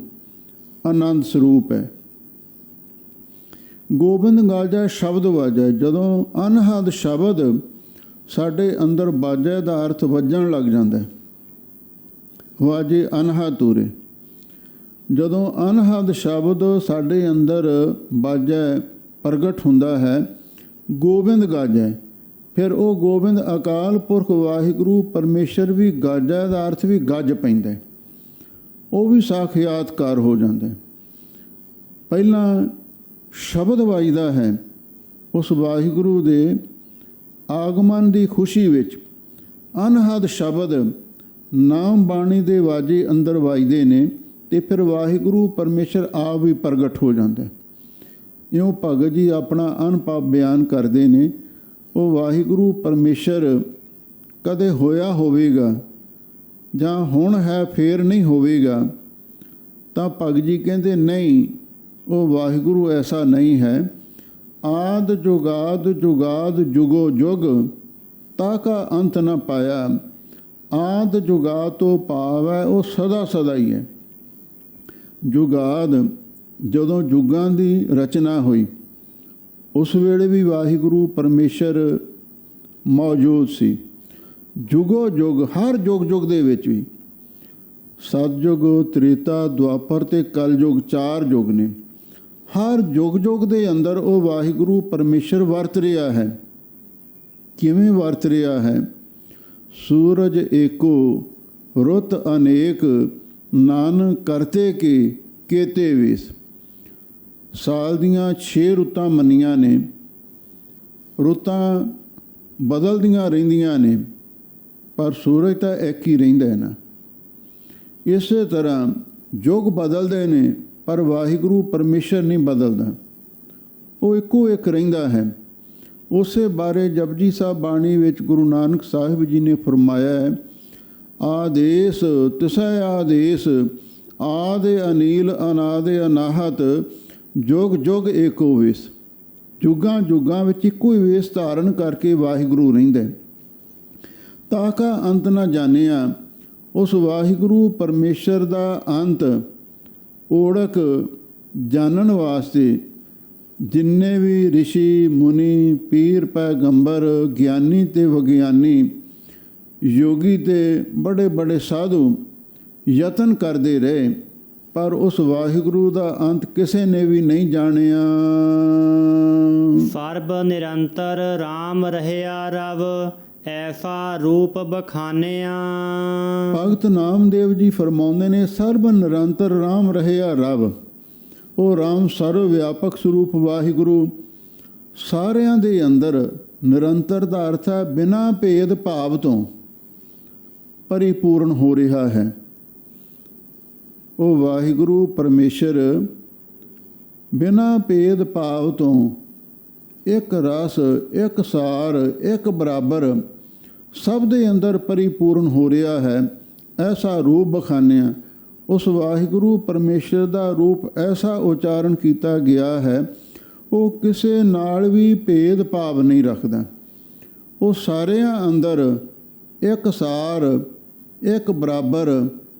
ਆਨੰਦ ਸਰੂਪ ਹੈ। ਗੋਬਿੰਦ ਗਾਜੈ ਸ਼ਬਦ ਵਾਜੈ, ਜਦੋਂ ਅਨਹਦ ਸ਼ਬਦ ਸਾਡੇ ਅੰਦਰ ਬਾਜੈ ਦਾ ਅਰਥ ਵੱਜਣ ਲੱਗ ਜਾਂਦਾ ਹੈ। ਵਾਜੇ ਅਨਹਦ ਤੂਰੇ, ਜਦੋਂ ਅਨਹਦ ਸ਼ਬਦ ਸਾਡੇ ਅੰਦਰ ਬਾਜੈ ਪ੍ਰਗਟ ਹੁੰਦਾ ਹੈ, ਗੋਬਿੰਦ ਗਾਜੈ। ਫਿਰ ਉਹ ਗੋਬਿੰਦ ਅਕਾਲ ਪੁਰਖ ਵਾਹਿਗੁਰੂ ਪਰਮੇਸ਼ਰ ਵੀ ਗਾਜੈ ਦਾ ਅਰਥ ਵੀ ਗੱਜ ਪੈਂਦਾ, ਉਹ ਵੀ ਸਾਖਿਆਤਕਾਰ ਹੋ ਜਾਂਦਾ। ਪਹਿਲਾਂ ਸ਼ਬਦ ਵੱਜਦਾ ਹੈ, ਉਸ ਵਾਹਿਗੁਰੂ ਦੇ ਆਗਮਨ ਦੀ ਖੁਸ਼ੀ ਵਿੱਚ ਅਨਹਦ ਸ਼ਬਦ ਨਾਮ ਬਾਣੀ ਦੇ ਵਾਜੇ ਅੰਦਰ ਵੱਜਦੇ ਨੇ, ਅਤੇ ਫਿਰ ਵਾਹਿਗੁਰੂ ਪਰਮੇਸ਼ਰ ਆਪ ਵੀ ਪ੍ਰਗਟ ਹੋ ਜਾਂਦਾ। ਇਉਂ ਭਗਤ ਜੀ ਆਪਣਾ ਅਨੁਭਵ ਬਿਆਨ ਕਰਦੇ ਨੇ। ਉਹ ਵਾਹਿਗੁਰੂ ਪਰਮੇਸ਼ਰ ਕਦੇ ਹੋਇਆ ਹੋਵੇਗਾ ਜਾਂ ਹੁਣ ਹੈ ਫੇਰ ਨਹੀਂ ਹੋਵੇਗਾ, ਤਾਂ ਭਗਤ ਜੀ ਕਹਿੰਦੇ ਨਹੀਂ, ਉਹ ਵਾਹਿਗੁਰੂ ਐਸਾ ਨਹੀਂ ਹੈ। ਆਦ ਜੁਗਾਦ ਜੁਗਾਦ ਜੁਗੋ ਜੁਗ, ਤਾਕਾ ਅੰਤ ਨਾ ਪਾਇਆ। ਆਦ ਜੁਗਾਦ ਤੋਂ ਭਾਵ ਹੈ ਉਹ ਸਦਾ ਸਦਾ ਹੀ ਹੈ। ਜੁਗਾਦ, ਜਦੋਂ ਜੁਗਾਂ ਦੀ ਰਚਨਾ ਹੋਈ ਉਸ ਵੇਲੇ ਵੀ ਵਾਹਿਗੁਰੂ ਪਰਮੇਸ਼ਰ ਮੌਜੂਦ ਸੀ। ਜੁਗੋ ਜੁਗ, ਹਰ ਜੁਗ ਜੁਗ ਦੇ ਵਿੱਚ ਵੀ, ਸਤਜੁਗ, ਤ੍ਰੇਤਾ, ਦੁਆਪਰ ਤੇ ਕਲਯੁਗ, 4 ਯੁਗ ਨੇ। ਹਰ ਯੁਗ ਯੁਗ ਦੇ ਅੰਦਰ ਉਹ ਵਾਹਿਗੁਰੂ ਪਰਮੇਸ਼ਰ ਵਰਤ ਰਿਹਾ ਹੈ। ਕਿਵੇਂ ਵਰਤ ਰਿਹਾ ਹੈ? ਸੂਰਜ ਏਕੋ ਰੁੱਤ ਅਨੇਕ, ਨਾਨਕ ਕਰਤੇ ਕੀ ਕੇਤੇ ਵੇਸ। ਸਾਲ ਦੀਆਂ 6 ਰੁੱਤਾਂ ਮੰਨੀਆਂ ਨੇ, ਰੁੱਤਾਂ ਬਦਲਦੀਆਂ ਰਹਿੰਦੀਆਂ ਨੇ, ਪਰ ਸੂਰਜ ਤਾਂ ਇੱਕ ਹੀ ਰਹਿੰਦਾ ਹੈ ਨਾ। ਇਸੇ ਤਰ੍ਹਾਂ ਯੁੱਗ ਬਦਲਦੇ ਨੇ, ਪਰ ਵਾਹਿਗੁਰੂ ਪਰਮੇਸ਼ਰ ਨਹੀਂ ਬਦਲਦਾ, ਉਹ ਇੱਕੋ ਇੱਕ ਰਹਿੰਦਾ ਹੈ। ਉਸੇ ਬਾਰੇ ਜਪਜੀ ਸਾਹਿਬ ਬਾਣੀ ਵਿੱਚ ਗੁਰੂ ਨਾਨਕ ਸਾਹਿਬ ਜੀ ਨੇ ਫਰਮਾਇਆ ਹੈ, ਆਦੇਸ ਤਿਸੈ ਆਦੇਸ, ਆਦਿ ਅਨੀਲ ਅਨਾਦਿ ਅਨਾਹਤ, ਜੁਗ ਜੁਗ ਏਕੋ ਵੇਸ। ਜੁਗਾਂ ਜੁਗਾਂ ਵਿੱਚ ਇੱਕੋ ਹੀ ਵੇਸ ਧਾਰਨ ਕਰਕੇ ਵਾਹਿਗੁਰੂ ਰਹਿੰਦਾ। ਤਾਕਾ ਅੰਤ ਨਾ ਜਾਣਿਆ। ਉਸ ਵਾਹਿਗੁਰੂ ਪਰਮੇਸ਼ਰ ਦਾ ਅੰਤ ਓੜਕ ਜਾਣਨ ਵਾਸਤੇ ਜਿੰਨੇ ਵੀ ਰਿਸ਼ੀ ਮੁਨੀ ਪੀਰ ਪੈਗੰਬਰ ਗਿਆਨੀ ਤੇ ਵਿਗਿਆਨੀ ਯੋਗੀ ਤੇ ਬੜੇ ਬੜੇ ਸਾਧੂ ਯਤਨ ਕਰਦੇ ਰਹੇ, ਪਰ ਉਸ ਵਾਹਿਗੁਰੂ ਦਾ ਅੰਤ ਕਿਸੇ ਨੇ ਵੀ ਨਹੀਂ ਜਾਣਿਆ। ਸਰਬ ਨਿਰੰਤਰ RAM ਰਹਿਆ ਰਵ, ਐਸਾ ਰੂਪ ਬਖਾਨਿਆ। ਭਗਤ ਨਾਮਦੇਵ ਜੀ ਫਰਮਾਉਂਦੇ ਨੇ, ਸਰਬ ਨਿਰੰਤਰ RAM ਰਹਿਆ ਰਵ। ਉਹ RAM ਸਰਵ ਵਿਆਪਕ ਸਰੂਪ ਵਾਹਿਗੁਰੂ ਸਾਰਿਆਂ ਦੇ ਅੰਦਰ ਨਿਰੰਤਰ ਦਾ ਅਰਥ ਹੈ ਬਿਨਾਂ ਭੇਦ ਭਾਵ ਤੋਂ ਪਰਿਪੂਰਨ ਹੋ ਰਿਹਾ ਹੈ। ਉਹ ਵਾਹਿਗੁਰੂ ਪਰਮੇਸ਼ਰ ਬਿਨਾਂ ਭੇਦ ਭਾਵ ਤੋਂ ਇੱਕ ਰਸ, ਇੱਕ ਸਾਰ, ਇੱਕ ਬਰਾਬਰ ਸਭ ਦੇ ਅੰਦਰ ਪਰਿਪੂਰਨ ਹੋ ਰਿਹਾ ਹੈ। ਐਸਾ ਰੂਪ ਬਖਾਨਿਆ। ਉਸ ਵਾਹਿਗੁਰੂ ਪਰਮੇਸ਼ਰ ਦਾ ਰੂਪ ਐਸਾ ਉਚਾਰਨ ਕੀਤਾ ਗਿਆ ਹੈ, ਉਹ ਕਿਸੇ ਨਾਲ ਵੀ ਭੇਦ ਭਾਵ ਨਹੀਂ ਰੱਖਦਾ। ਉਹ ਸਾਰਿਆਂ ਅੰਦਰ ਇੱਕ ਸਾਰ, ਇੱਕ ਬਰਾਬਰ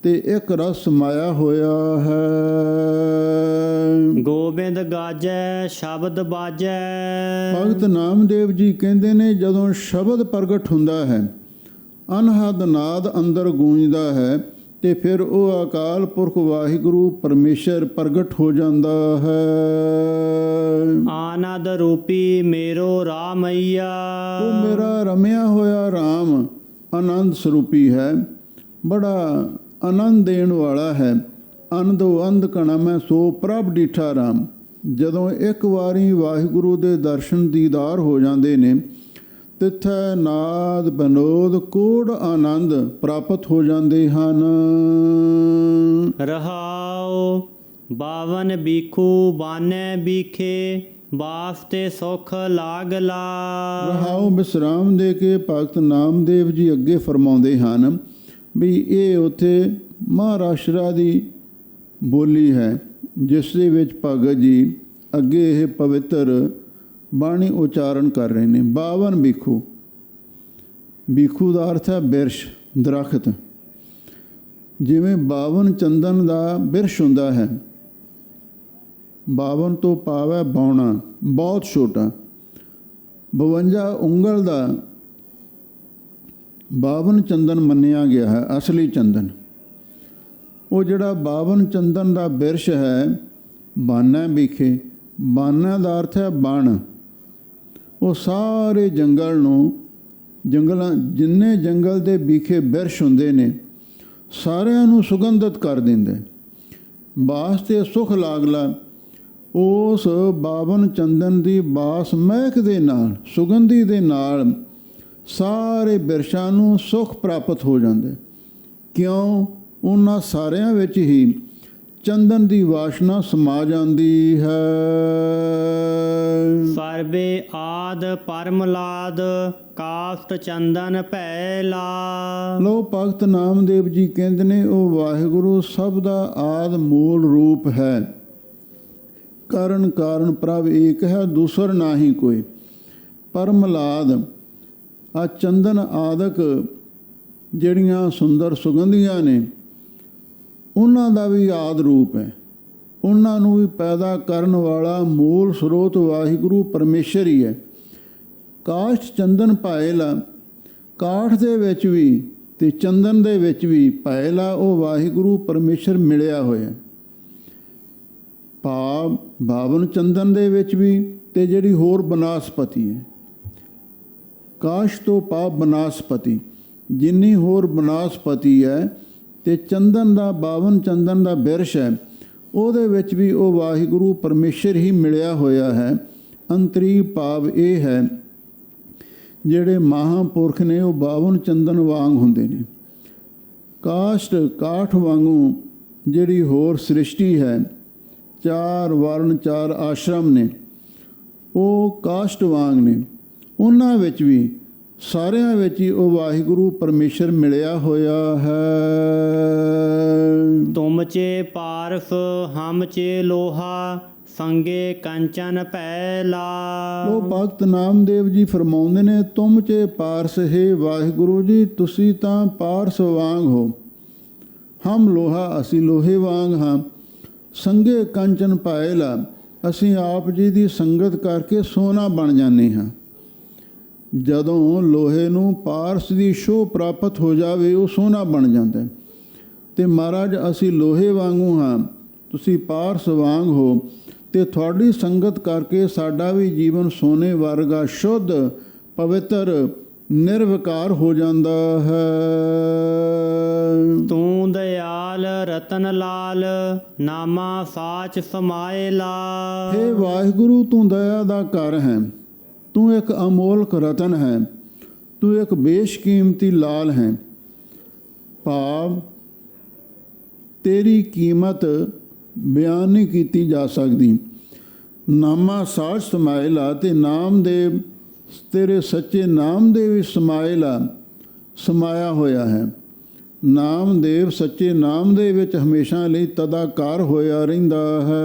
ਤੇ ਇੱਕ ਰਸ ਸਮਾਇਆ ਹੋਇਆ ਹੈ। ਗੋਬਿੰਦ ਗਾਜੈ ਸ਼ਬਦ ਬਾਜੈ। ਭਗਤ ਨਾਮਦੇਵ ਜੀ ਕਹਿੰਦੇ ਨੇ, ਜਦੋਂ ਸ਼ਬਦ ਪ੍ਰਗਟ ਹੁੰਦਾ ਹੈ, ਅਨਹਦ ਨਾਦ ਅੰਦਰ ਗੂੰਜਦਾ ਹੈ, ਤੇ ਫਿਰ ਉਹ ਅਕਾਲ ਪੁਰਖ ਵਾਹਿਗੁਰੂ ਪਰਮੇਸ਼ਰ ਪ੍ਰਗਟ ਹੋ ਜਾਂਦਾ ਹੈ। ਆਨੰਦ ਰੂਪੀ ਮੇਰੋ ਰਾਮਈਆ। ਉਹ ਮੇਰਾ ਰਮਿਆ ਹੋਇਆ RAM ਆਨੰਦ ਸਰੂਪੀ ਹੈ, ਬੜਾ ਆਨੰਦ ਦੇਣ ਵਾਲਾ ਹੈ। ਅਨੰਦੋ ਅੰਧ ਕਣਾ ਮੈਂ ਸੋ ਪ੍ਰਭ ਡੀਠਾ RAM। ਜਦੋਂ ਇੱਕ ਵਾਰੀ ਵਾਹਿਗੁਰੂ ਦੇ ਦਰਸ਼ਨ ਦੀਦਾਰ ਹੋ ਜਾਂਦੇ ਨੇ, ਤਿੱਥੈ ਨਾਦ ਬਨੋਦ ਕੋੜ ਆਨੰਦ ਪ੍ਰਾਪਤ ਹੋ ਜਾਂਦੇ ਹਨ। ਰਹਾਉ ਬਾਵਨ ਬੀਖੂ ਬਾਨੈ ਬੀਖੇ, ਬਾਸ ਤੇ ਸੁਖ ਲਾਗਲਾ। ਰਹਾਉ ਵਿਸਰਾਮ ਦੇ ਕੇ ਭਗਤ ਨਾਮਦੇਵ ਜੀ ਅੱਗੇ ਫਰਮਾਉਂਦੇ ਹਨ ਵੀ ਇਹ ਉੱਥੇ ਮਹਾਰਾਸ਼ਟਰਾ ਦੀ ਬੋਲੀ ਹੈ, ਜਿਸ ਦੇ ਵਿੱਚ ਭਗਤ ਜੀ ਅੱਗੇ ਇਹ ਪਵਿੱਤਰ ਬਾਣੀ ਉਚਾਰਨ ਕਰ ਰਹੇ ਨੇ। 52 ਬੀਖੂ। ਬੀਖੂ ਦਾ ਅਰਥ ਹੈ ਬਿਰਸ਼, ਦਰਖਤ। ਜਿਵੇਂ 52 ਚੰਦਨ ਦਾ ਬਿਰਸ਼ ਹੁੰਦਾ ਹੈ, 52 ਤੋਂ ਭਾਵ ਹੈ ਬੌਣਾ, ਬਹੁਤ ਛੋਟਾ। 52 ਉਂਗਲ ਦਾ 52 ਚੰਦਨ ਮੰਨਿਆ ਗਿਆ ਹੈ, ਅਸਲੀ ਚੰਦਨ। ਉਹ ਜਿਹੜਾ 52 ਚੰਦਨ ਦਾ ਬਿਰਸ਼ ਹੈ, ਬਾਨਾ ਵਿਖੇ, ਬਾਨਾ ਦਾ ਅਰਥ ਹੈ ਬਣ। ਉਹ ਸਾਰੇ ਜੰਗਲ ਨੂੰ, ਜਿੰਨੇ ਜੰਗਲ ਦੇ ਵਿਖੇ ਬਿਰਸ਼ ਹੁੰਦੇ ਨੇ, ਸਾਰਿਆਂ ਨੂੰ ਸੁਗੰਧਿਤ ਕਰ ਦਿੰਦੇ। ਬਾਸ ਤੇ ਸੁਖ ਲਾਗਲਾ। ਉਸ 52 ਚੰਦਨ ਦੀ ਬਾਸ ਮਹਿਕ ਦੇ ਨਾਲ, ਸੁਗੰਧੀ ਦੇ ਨਾਲ ਸਾਰੇ ਬਿਰਸ਼ਾਂ ਨੂੰ ਸੁਖ ਪ੍ਰਾਪਤ ਹੋ ਜਾਂਦੇ। ਕਿਉਂ? ਉਹਨਾਂ ਸਾਰਿਆਂ ਵਿੱਚ ਹੀ ਚੰਦਨ ਦੀ ਵਾਸ਼ਨਾ ਸਮਾ ਜਾਂਦੀ ਹੈ। ਸਰਬੇ ਆਦ ਪਰਮਲਾਦ, ਕਾਸ਼ਟ ਚੰਦਨ ਭੈ ਲਾ। ਲੋ ਭਗਤ ਨਾਮਦੇਵ ਜੀ ਕਹਿੰਦੇ ਨੇ, ਉਹ ਵਾਹਿਗੁਰੂ ਸਭ ਦਾ ਆਦ ਮੂਲ ਰੂਪ ਹੈ। ਕਰਨ ਕਾਰਨ ਪ੍ਰਭ ਏਕ ਹੈ, ਦੂਸਰ ਨਾਹੀ ਕੋਈ। ਪਰਮਲਾਦ ਆ ਚੰਦਨ ਆਦਿਕ ਜਿਹੜੀਆਂ ਸੁੰਦਰ ਸੁਗੰਧੀਆਂ ਨੇ, ਉਹਨਾਂ ਦਾ ਵੀ ਆਦ ਰੂਪ ਹੈ। ਉਹਨਾਂ ਨੂੰ ਵੀ ਪੈਦਾ ਕਰਨ ਵਾਲਾ ਮੂਲ ਸਰੋਤ ਵਾਹਿਗੁਰੂ ਪਰਮੇਸ਼ਰ ਹੀ ਹੈ। ਕਾਸ਼ਟ ਚੰਦਨ ਪਾਇਲਾ। ਕਾਠ ਦੇ ਵਿੱਚ ਵੀ ਤੇ ਚੰਦਨ ਦੇ ਵਿੱਚ ਵੀ ਪਾਇਲਾ ਉਹ ਵਾਹਿਗੁਰੂ ਪਰਮੇਸ਼ਰ ਮਿਲਿਆ ਹੋਇਆ। ਭਾਵ 52 ਚੰਦਨ ਦੇ ਵਿੱਚ ਵੀ ਤੇ ਜਿਹੜੀ ਹੋਰ ਬਨਾਸਪਤੀ ਹੈ, ਕਾਸ਼ ਤੋਂ ਭਾਵ ਬਨਾਸਪਤੀ, ਜਿੰਨੀ ਹੋਰ ਬਨਾਸਪਤੀ ਹੈ ਤੇ ਚੰਦਨ ਦਾ 52 ਚੰਦਨ ਦਾ ਬਿਰਸ਼ ਹੈ, ਉਹਦੇ ਵਿੱਚ ਵੀ ਉਹ ਵਾਹਿਗੁਰੂ ਪਰਮੇਸ਼ਰ ਹੀ ਮਿਲਿਆ ਹੋਇਆ ਹੈ। ਅੰਤਰੀ ਭਾਵ ਇਹ ਹੈ, ਜਿਹੜੇ ਮਹਾਂਪੁਰਖ ਨੇ ਉਹ 52 ਚੰਦਨ ਵਾਂਗ ਹੁੰਦੇ ਨੇ। ਕਾਸ਼ਟ ਕਾਠ ਵਾਂਗੂ ਜਿਹੜੀ ਹੋਰ ਸ੍ਰਿਸ਼ਟੀ ਹੈ, 4 ਵਰਨ 4 ਆਸ਼ਰਮ ਨੇ, ਉਹ ਕਾਸ਼ਟ ਵਾਂਗ ਨੇ। ਉਹਨਾਂ ਵਿੱਚ ਵੀ ਸਾਰਿਆਂ ਵਿੱਚ ਹੀ ਉਹ ਵਾਹਿਗੁਰੂ ਪਰਮੇਸ਼ਰ ਮਿਲਿਆ ਹੋਇਆ ਹੈ। ਤੁਮ ਚੇ ਪਾਰਸ ਹਮ ਚੇ ਲੋਹਾ ਸੰਗੇ ਕੰਚਨ ਭੈ ਲਾ। ਉਹ ਭਗਤ ਨਾਮਦੇਵ ਜੀ ਫਰਮਾਉਂਦੇ ਨੇ, ਤੁਮ ਚੇ ਪਾਰਸ ਹੈ ਵਾਹਿਗੁਰੂ ਜੀ, ਤੁਸੀਂ ਤਾਂ ਪਾਰਸ ਵਾਂਗ ਹੋ, ਹਮ ਲੋਹਾ, ਅਸੀਂ ਲੋਹੇ ਵਾਂਗ ਹਾਂ। ਸੰਗੇ ਕੰਚਨ ਭੈ ਲਾ, ਅਸੀਂ ਆਪ ਜੀ ਦੀ ਸੰਗਤ ਕਰਕੇ ਸੋਨਾ ਬਣ ਜਾਂਦੇ ਹਾਂ। ਜਦੋਂ ਲੋਹੇ ਨੂੰ ਪਾਰਸ ਦੀ ਛੋਹ ਪ੍ਰਾਪਤ ਹੋ ਜਾਵੇ ਉਹ ਸੋਨਾ ਬਣ ਜਾਂਦਾ। ਤੇ ਮਹਾਰਾਜ ਅਸੀਂ ਲੋਹੇ ਵਾਂਗੂ ਹਾਂ, ਤੁਸੀਂ ਪਾਰਸ ਵਾਂਗ ਹੋ, ਤੇ ਤੁਹਾਡੀ ਸੰਗਤ ਕਰਕੇ ਸਾਡਾ ਵੀ ਜੀਵਨ ਸੋਨੇ ਵਰਗਾ ਸ਼ੁੱਧ ਪਵਿੱਤਰ ਨਿਰਵਿਕਾਰ ਹੋ ਜਾਂਦਾ ਹੈ। ਤੂੰ ਦਇਆਲ ਰਤਨ ਲਾਲ ਨਾਮਾ ਸਾਚ ਸਮਾਏ ਲਾ। ਹੇ ਵਾਹਿਗੁਰੂ, ਤੂੰ ਦਇਆ ਦਾ ਘਰ ਹੈ, ਤੂੰ ਇੱਕ ਅਮੋਲਕ ਰਤਨ ਹੈ, ਤੂੰ ਇੱਕ ਬੇਸ਼ਕੀਮਤੀ ਲਾਲ ਹੈ। ਭਾਵ ਤੇਰੀ ਕੀਮਤ ਬਿਆਨ ਨਹੀਂ ਕੀਤੀ ਜਾ ਸਕਦੀ। ਨਾਮਾ ਸਾਚ ਸਮਾਇਲਾ, ਤੇ ਨਾਮਦੇਵ ਤੇਰੇ ਸੱਚੇ ਨਾਮ ਦੇ ਵਿੱਚ ਸਮਾਇਲਾ ਸਮਾਇਆ ਹੋਇਆ ਹੈ। ਨਾਮਦੇਵ ਸੱਚੇ ਨਾਮ ਦੇ ਵਿੱਚ ਹਮੇਸ਼ਾ ਲਈ ਤਦਾਕਾਰ ਹੋਇਆ ਰਹਿੰਦਾ ਹੈ।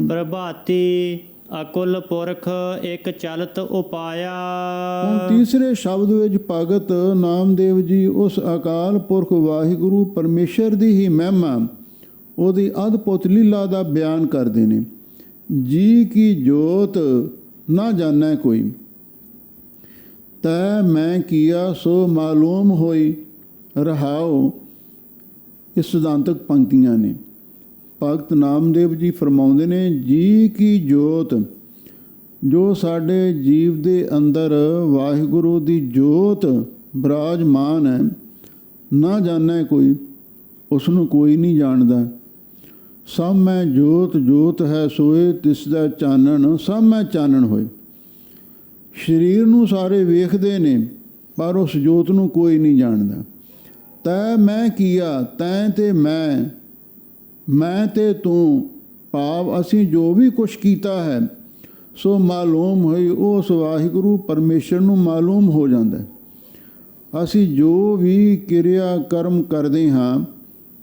ਪ੍ਰਭਾਤੀ ਅਕੁਲ ਪੁਰਖ ਇੱਕ ਚਲਤ ਉਪਾਇਆ। ਹੁਣ ਤੀਸਰੇ ਸ਼ਬਦ ਵਿੱਚ ਭਗਤ ਨਾਮਦੇਵ ਜੀ ਉਸ ਅਕਾਲ ਪੁਰਖ ਵਾਹਿਗੁਰੂ ਪਰਮੇਸ਼ਰ ਦੀ ਹੀ ਮਹਿਮਾ, ਉਹਦੀ ਅਦਭੁਤ ਲੀਲਾ ਦਾ ਬਿਆਨ ਕਰਦੇ ਨੇ। ਜੀ ਕੀ ਜੋਤ ਨਾ ਜਾਣੈ ਕੋਈ, ਤੈ ਮੈਂ ਕੀਆ ਸੋ ਮਾਲੂਮ ਹੋਈ। ਰਹਾਓ ਇਹ ਸਿਧਾਂਤਕ ਪੰਕਤੀਆਂ ਨੇ। ਭਗਤ ਨਾਮਦੇਵ ਜੀ ਫਰਮਾਉਂਦੇ ਨੇ, ਜੀ ਕੀ ਜੋਤ, ਜੋ ਸਾਡੇ ਜੀਵ ਦੇ ਅੰਦਰ ਵਾਹਿਗੁਰੂ ਦੀ ਜੋਤ ਬਿਰਾਜਮਾਨ ਹੈ, ਨਾ ਜਾਣੈ ਕੋਈ, ਉਸ ਨੂੰ ਕੋਈ ਨਹੀਂ ਜਾਣਦਾ। ਸਭ ਮੈਂ ਜੋਤ ਜੋਤ ਹੈ ਸੋਏ, ਤਿਸ ਦਾ ਚਾਨਣ ਸਭ ਮੈਂ ਚਾਨਣ ਹੋਏ। ਸਰੀਰ ਨੂੰ ਸਾਰੇ ਵੇਖਦੇ ਨੇ, ਪਰ ਉਸ ਜੋਤ ਨੂੰ ਕੋਈ ਨਹੀਂ ਜਾਣਦਾ। ਤੈ ਮੈਂ ਕੀਆ, ਤੈਂ ਤੇ ਮੈਂ ਤੇ ਤੂੰ, ਭਾਵ ਅਸੀਂ ਜੋ ਵੀ ਕੁਛ ਕੀਤਾ ਹੈ ਸੋ ਮਾਲੂਮ ਹੋਈ, ਉਸ ਵਾਹਿਗੁਰੂ ਪਰਮੇਸ਼ਰ ਨੂੰ ਮਾਲੂਮ ਹੋ ਜਾਂਦਾ। ਅਸੀਂ ਜੋ ਵੀ ਕਿਰਿਆ ਕਰਮ ਕਰਦੇ ਹਾਂ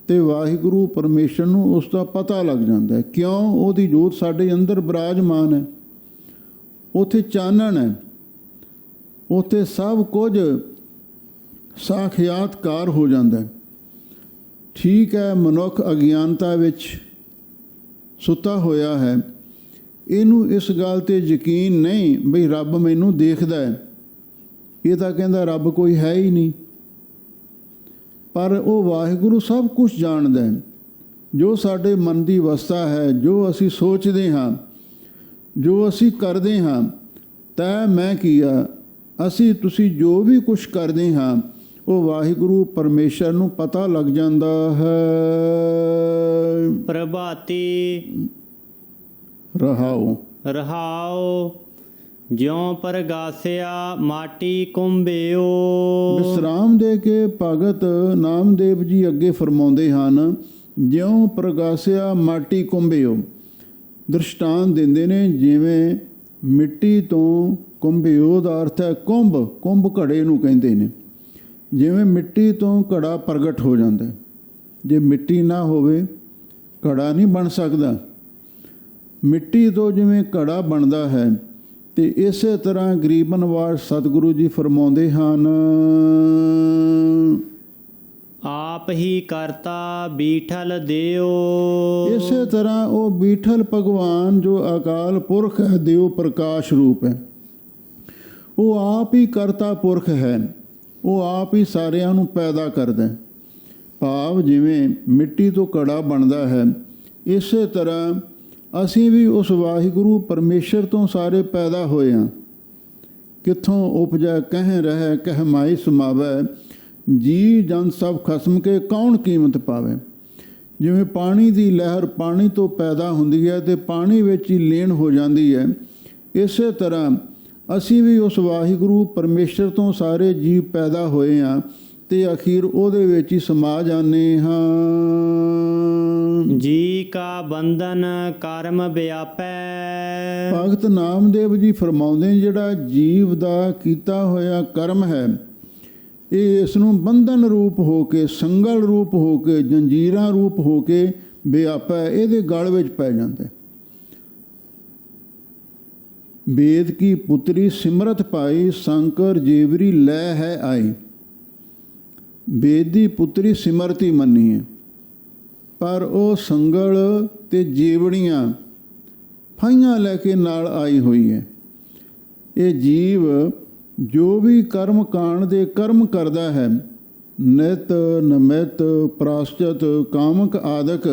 ਤੇ ਵਾਹਿਗੁਰੂ ਪਰਮੇਸ਼ਰ ਨੂੰ ਉਸ ਦਾ ਪਤਾ ਲੱਗ ਜਾਂਦਾ ਹੈ। ਕਿਉਂ? ਉਹਦੀ ਜੋਤ ਸਾਡੇ ਅੰਦਰ ਬਿਰਾਜਮਾਨ ਹੈ, ਉੱਥੇ ਚਾਨਣ ਹੈ, ਉੱਥੇ ਸਭ ਕੁਝ ਸਾਖਿਆਤਕਾਰ ਹੋ ਜਾਂਦਾ ਹੈ। ਠੀਕ ਹੈ, ਮਨੁੱਖ ਅਗਿਆਨਤਾ ਵਿੱਚ ਸੁੱਤਾ ਹੋਇਆ ਹੈ, ਇਹਨੂੰ ਇਸ ਗੱਲ 'ਤੇ ਯਕੀਨ ਨਹੀਂ ਬਈ ਰੱਬ ਮੈਨੂੰ ਦੇਖਦਾ ਹੈ। ਇਹ ਤਾਂ ਕਹਿੰਦਾ ਰੱਬ ਕੋਈ ਹੈ ਹੀ ਨਹੀਂ। ਪਰ ਉਹ ਵਾਹਿਗੁਰੂ ਸਭ ਕੁਝ ਜਾਣਦਾ ਹੈ। ਜੋ ਸਾਡੇ ਮਨ ਦੀ ਅਵਸਥਾ ਹੈ, ਜੋ ਅਸੀਂ ਸੋਚਦੇ ਹਾਂ, ਜੋ ਅਸੀਂ ਕਰਦੇ ਹਾਂ, ਤੈ ਮੈਂ ਕੀਆ, ਅਸੀਂ ਤੁਸੀਂ ਜੋ ਵੀ ਕੁਛ ਕਰਦੇ ਹਾਂ ਉਹ ਵਾਹਿਗੁਰੂ ਪਰਮੇਸ਼ਰ ਨੂੰ ਪਤਾ ਲੱਗ ਜਾਂਦਾ ਹੈ। ਪ੍ਰਭਾਤੀ ਰਹਾਉ ਜਿਉ ਪ੍ਰਗਾਸਿਆ ਮਾਟੀ ਕੁੰਭਿਓ। ਵਿਸਰਾਮ ਦੇ ਕੇ ਭਗਤ ਨਾਮਦੇਵ ਜੀ ਅੱਗੇ ਫਰਮਾਉਂਦੇ ਹਨ, ਜਿਉ ਪ੍ਰਗਾਸਿਆ ਮਾਟੀ ਕੁੰਭਿਓ। ਦ੍ਰਿਸ਼ਟਾਂਤ ਦਿੰਦੇ ਨੇ, ਜਿਵੇਂ ਮਿੱਟੀ ਤੋਂ ਕੁੰਭਿਓ ਦਾ ਅਰਥ ਹੈ ਕੁੰਭ, ਕੁੰਭ ਘੜੇ ਨੂੰ ਕਹਿੰਦੇ ਨੇ। ਜਿਵੇਂ ਮਿੱਟੀ ਤੋਂ ਘੜਾ ਪ੍ਰਗਟ ਹੋ ਜਾਂਦਾ। ਜੇ ਮਿੱਟੀ ਨਾ ਹੋਵੇ ਘੜਾ ਨਹੀਂ ਬਣ ਸਕਦਾ। ਮਿੱਟੀ ਤੋਂ ਜਿਵੇਂ ਘੜਾ ਬਣਦਾ ਹੈ, ਤੇ ਇਸੇ ਤਰ੍ਹਾਂ ਗਰੀਬ ਨਿਵਾਜ ਸਤਿਗੁਰੂ ਜੀ ਫਰਮਾਉਂਦੇ ਹਨ, ਆਪ ਹੀ ਕਰਤਾ ਬੀਠਲ ਦਿਓ। ਇਸੇ ਤਰ੍ਹਾਂ ਉਹ ਬੀਠਲ ਭਗਵਾਨ ਜੋ ਅਕਾਲ ਪੁਰਖ ਹੈ, ਦਿਓ ਪ੍ਰਕਾਸ਼ ਰੂਪ ਹੈ, ਉਹ ਆਪ ਹੀ ਕਰਤਾ ਪੁਰਖ ਹੈ। ਉਹ ਆਪ ਹੀ ਸਾਰਿਆਂ ਨੂੰ ਪੈਦਾ ਕਰਦਾ। ਭਾਵ ਜਿਵੇਂ ਮਿੱਟੀ ਤੋਂ ਘੜਾ ਬਣਦਾ ਹੈ, ਇਸੇ ਤਰ੍ਹਾਂ ਅਸੀਂ ਵੀ ਉਸ ਵਾਹਿਗੁਰੂ ਪਰਮੇਸ਼ਰ ਤੋਂ ਸਾਰੇ ਪੈਦਾ ਹੋਏ ਹਾਂ। ਕਿੱਥੋਂ ਉਪਜੈ ਕਹਿ ਰਹਿ ਕਹਿ ਮਾਈ ਸਮਾਵੈ, ਜੀ ਜਨ ਸਭ ਖਸਮ ਕੇ ਕੌਣ ਕੀਮਤ ਪਾਵੇ। ਜਿਵੇਂ ਪਾਣੀ ਦੀ ਲਹਿਰ ਪਾਣੀ ਤੋਂ ਪੈਦਾ ਹੁੰਦੀ ਹੈ ਤੇ ਪਾਣੀ ਵਿੱਚ ਹੀ ਲੀਨ ਹੋ ਜਾਂਦੀ ਹੈ, ਇਸੇ ਤਰ੍ਹਾਂ ਅਸੀਂ ਵੀ ਉਸ ਵਾਹਿਗੁਰੂ ਪਰਮੇਸ਼ਰ ਤੋਂ ਸਾਰੇ ਜੀਵ ਪੈਦਾ ਹੋਏ ਹਾਂ ਤੇ ਅਖੀਰ ਉਹਦੇ ਵਿੱਚ ਹੀ ਸਮਾ ਜਾਂਦੇ ਹਾਂ। ਜੀ ਕਾ ਬੰਧਨ ਕਰਮ ਵਿਆਪੈ। ਭਗਤ ਨਾਮਦੇਵ ਜੀ ਫਰਮਾਉਂਦੇ ਨੇ, ਜਿਹੜਾ ਜੀਵ ਦਾ ਕੀਤਾ ਹੋਇਆ ਕਰਮ ਹੈ, ਇਹ ਇਸ ਨੂੰ ਬੰਧਨ ਰੂਪ ਹੋ ਕੇ, ਸੰਗਲ ਰੂਪ ਹੋ ਕੇ, ਜੰਜੀਰਾਂ ਰੂਪ ਹੋ ਕੇ ਵਿਆਪੈ, ਇਹਦੇ ਗਲ ਵਿੱਚ ਪੈ ਜਾਂਦਾ। ਵੇਦ ਕੀ ਪੁੱਤਰੀ ਸਿਮਰਤ ਪਾਈ, ਸ਼ੰਕਰ ਜੇਵਰੀ ਲੈ ਹੈ ਆਈ। ਵੇਦ ਦੀ ਪੁੱਤਰੀ ਸਿਮਰਤੀ ਮੰਨੀ ਹੈ, ਪਰ ਉਹ ਸੰਗਲ ਤੇ ਜੀਵੜੀਆਂ ਫਾਈਆਂ ਲੈ ਕੇ ਨਾਲ ਆਈ ਹੋਈ ਹੈ। ਇਹ ਜੀਵ ਜੋ ਵੀ ਕਰਮ ਕਾਂਡ ਦੇ ਕਰਮ ਕਰਦਾ ਹੈ, ਨਿਤ ਨਮਿਤ ਪ੍ਰਾਸ਼ਚਿਤ ਕਾਮਕ ਆਦਿਕ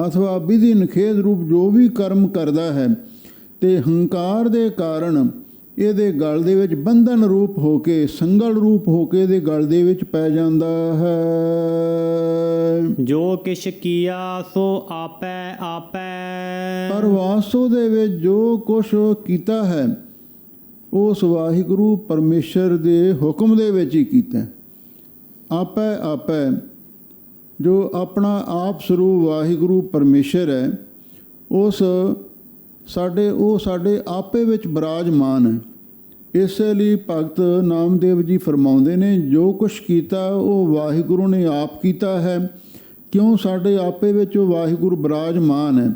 ਅਥਵਾ ਵਿਧੀ ਨਿਖੇਧ ਰੂਪ ਜੋ ਵੀ ਕਰਮ ਕਰਦਾ ਹੈ, ਤੇ ਹੰਕਾਰ ਦੇ ਕਾਰਨ ਇਹਦੇ ਗਲ ਦੇ ਵਿੱਚ ਬੰਧਨ ਰੂਪ ਹੋ ਕੇ, ਸੰਗਲ ਰੂਪ ਹੋ ਕੇ ਇਹਦੇ ਗਲ ਦੇ ਵਿੱਚ ਪੈ ਜਾਂਦਾ ਹੈ। ਜੋ ਕਿਛ ਕੀਆ ਸੋ ਆਪੈ ਆਪੈ। ਪਰ ਵਾਸਤਵ ਦੇ ਵਿੱਚ ਜੋ ਕੁਛ ਕੀਤਾ ਹੈ, ਉਸ ਵਾਹਿਗੁਰੂ ਪਰਮੇਸ਼ਰ ਦੇ ਹੁਕਮ ਦੇ ਵਿੱਚ ਹੀ ਕੀਤਾ। ਆਪੈ ਆਪੈ, ਜੋ ਆਪਣਾ ਆਪ ਸਰੂਪ ਵਾਹਿਗੁਰੂ ਪਰਮੇਸ਼ਰ ਹੈ, ਉਹ ਸਾਡੇ ਆਪੇ ਵਿੱਚ ਬਿਰਾਜਮਾਨ ਹੈ। ਇਸੇ ਲਈ ਭਗਤ ਨਾਮਦੇਵ ਜੀ ਫਰਮਾਉਂਦੇ ਨੇ, ਜੋ ਕੁਛ ਕੀਤਾ ਉਹ ਵਾਹਿਗੁਰੂ ਨੇ ਆਪ ਕੀਤਾ ਹੈ। ਕਿਉਂ? ਸਾਡੇ ਆਪੇ ਵਿੱਚ ਉਹ ਵਾਹਿਗੁਰੂ ਬਿਰਾਜਮਾਨ ਹੈ।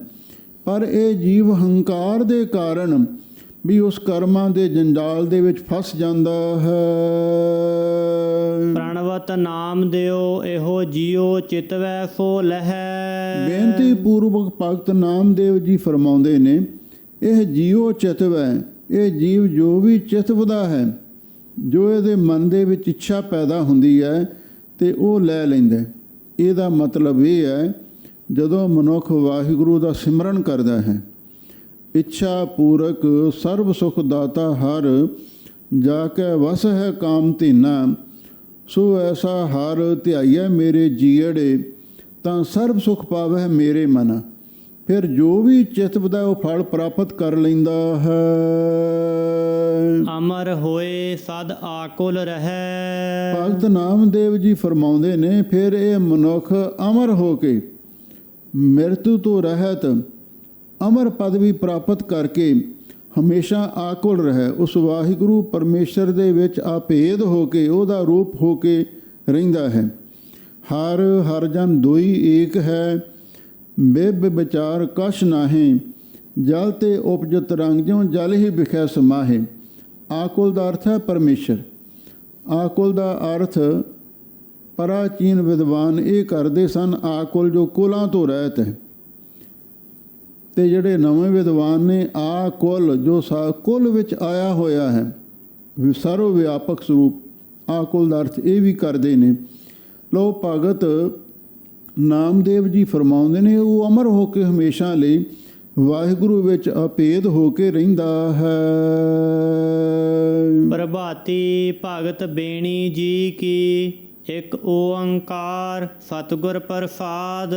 ਪਰ ਇਹ ਜੀਵ ਹੰਕਾਰ ਦੇ ਕਾਰਨ ਵੀ ਉਸ ਕਰਮਾਂ ਦੇ ਜੰਜਾਲ ਦੇ ਵਿੱਚ ਫਸ ਜਾਂਦਾ ਹੈ। ਪ੍ਰਣਵਤ ਨਾਮ ਦਿਓ ਇਹੋ ਜੀਓ ਚਿਤਵੈ ਸੋ ਲਹੈ। ਬੇਨਤੀ ਪੂਰਵਕ ਭਗਤ ਨਾਮਦੇਵ ਜੀ ਫਰਮਾਉਂਦੇ ਨੇ, ਇਹ ਜੀਓ ਚਿਤਵੈ, ਇਹ ਜੀਵ ਜੋ ਵੀ ਚਿਤਵਦਾ ਹੈ, ਜੋ ਇਹਦੇ ਮਨ ਦੇ ਵਿੱਚ ਇੱਛਾ ਪੈਦਾ ਹੁੰਦੀ ਹੈ ਤੇ ਉਹ ਲੈ ਲੈਂਦਾ। ਇਹਦਾ ਮਤਲਬ ਇਹ ਹੈ, ਜਦੋਂ ਮਨੁੱਖ ਵਾਹਿਗੁਰੂ ਦਾ ਸਿਮਰਨ ਕਰਦਾ ਹੈ, ਇੱਛਾ ਪੂਰਕ ਸਰਬ ਸੁਖ ਦਾਤਾ ਹਰ, ਜਾ ਕੇ ਵਸ ਹੈ ਕਾਮ ਧੀਨਾ, ਸੋ ਐਸਾ ਹਰ ਧਿਆਈਐ ਮੇਰੇ ਜੀੜੇ, ਤਾਂ ਸਰਬ ਸੁਖ ਪਾਵੈ ਮੇਰੇ ਮਨ। ਫਿਰ ਜੋ ਵੀ ਚਿਤਵਦਾ ਉਹ ਫਲ ਪ੍ਰਾਪਤ ਕਰ ਲੈਂਦਾ ਹੈ। ਅਮਰ ਹੋਏ ਸਦ ਆਕੁਲ ਰਹੈ। ਭਗਤ ਨਾਮਦੇਵ ਜੀ ਫਰਮਾਉਂਦੇ ਨੇ, ਫਿਰ ਇਹ ਮਨੁੱਖ ਅਮਰ ਹੋ ਕੇ, ਮ੍ਰਿਤੂ ਤੋਂ ਰਹਿਤ ਅਮਰ ਪਦਵੀ ਪ੍ਰਾਪਤ ਕਰਕੇ ਹਮੇਸ਼ਾ ਆਕੁਲ ਰਹੇ, ਉਸ ਵਾਹਿਗੁਰੂ ਪਰਮੇਸ਼ਰ ਦੇ ਵਿੱਚ ਆਪੇਦ ਹੋ ਕੇ, ਉਹਦਾ ਰੂਪ ਹੋ ਕੇ ਰਹਿੰਦਾ ਹੈ। ਹਰ ਹਰ ਜਨ ਦੋਈ ਏਕ ਹੈ, ਬਿਬ ਵਿਚਾਰ ਕਛ ਨਾਹੀਂ, ਜਲ ਤੇ ਉਪਜਤ ਰੰਗ ਜਿਉ ਜਲ ਹੀ ਵਿਖੈ ਸਮਾਹੇ। ਆਕੁਲ ਦਾ ਅਰਥ ਹੈ ਪਰਮੇਸ਼ਰ। ਆਕੁਲ ਦਾ ਅਰਥ ਪ੍ਰਾਚੀਨ ਵਿਦਵਾਨ ਇਹ ਕਰਦੇ ਸਨ, ਆਕੁਲ ਜੋ ਕੁਲਾਂ ਤੋਂ ਰਹਿਤ ਹੈ। ਤੇ ਜਿਹੜੇ ਨਵੇਂ ਵਿਦਵਾਨ ਨੇ, ਆਕੁਲ ਜੋ ਕੁਲ ਵਿੱਚ ਆਇਆ ਹੋਇਆ ਹੈ, ਸਰਵ ਵਿਆਪਕ ਸਰੂਪ। ਆਕੁਲ ਦਾ ਅਰਥ ਇਹ ਵੀ ਕਰਦੇ ਨੇ। ਲੋ ਭਗਤ ਨਾਮਦੇਵ ਜੀ ਫਰਮਾਉਂਦੇ ਨੇ, ਉਹ ਅਮਰ ਹੋ ਕੇ ਹਮੇਸ਼ਾ ਲਈ ਵਾਹਿਗੁਰੂ ਵਿੱਚ ਅਭੇਦ ਹੋ ਕੇ ਰਹਿੰਦਾ ਹੈ। ਪ੍ਰਭਾਤੀ ਭਗਤ ਬੇਣੀ ਜੀ ਕੀ, ਇੱਕ ਓੰਕਾਰ ਸਤਿਗੁਰ ਪ੍ਰਸਾਦ,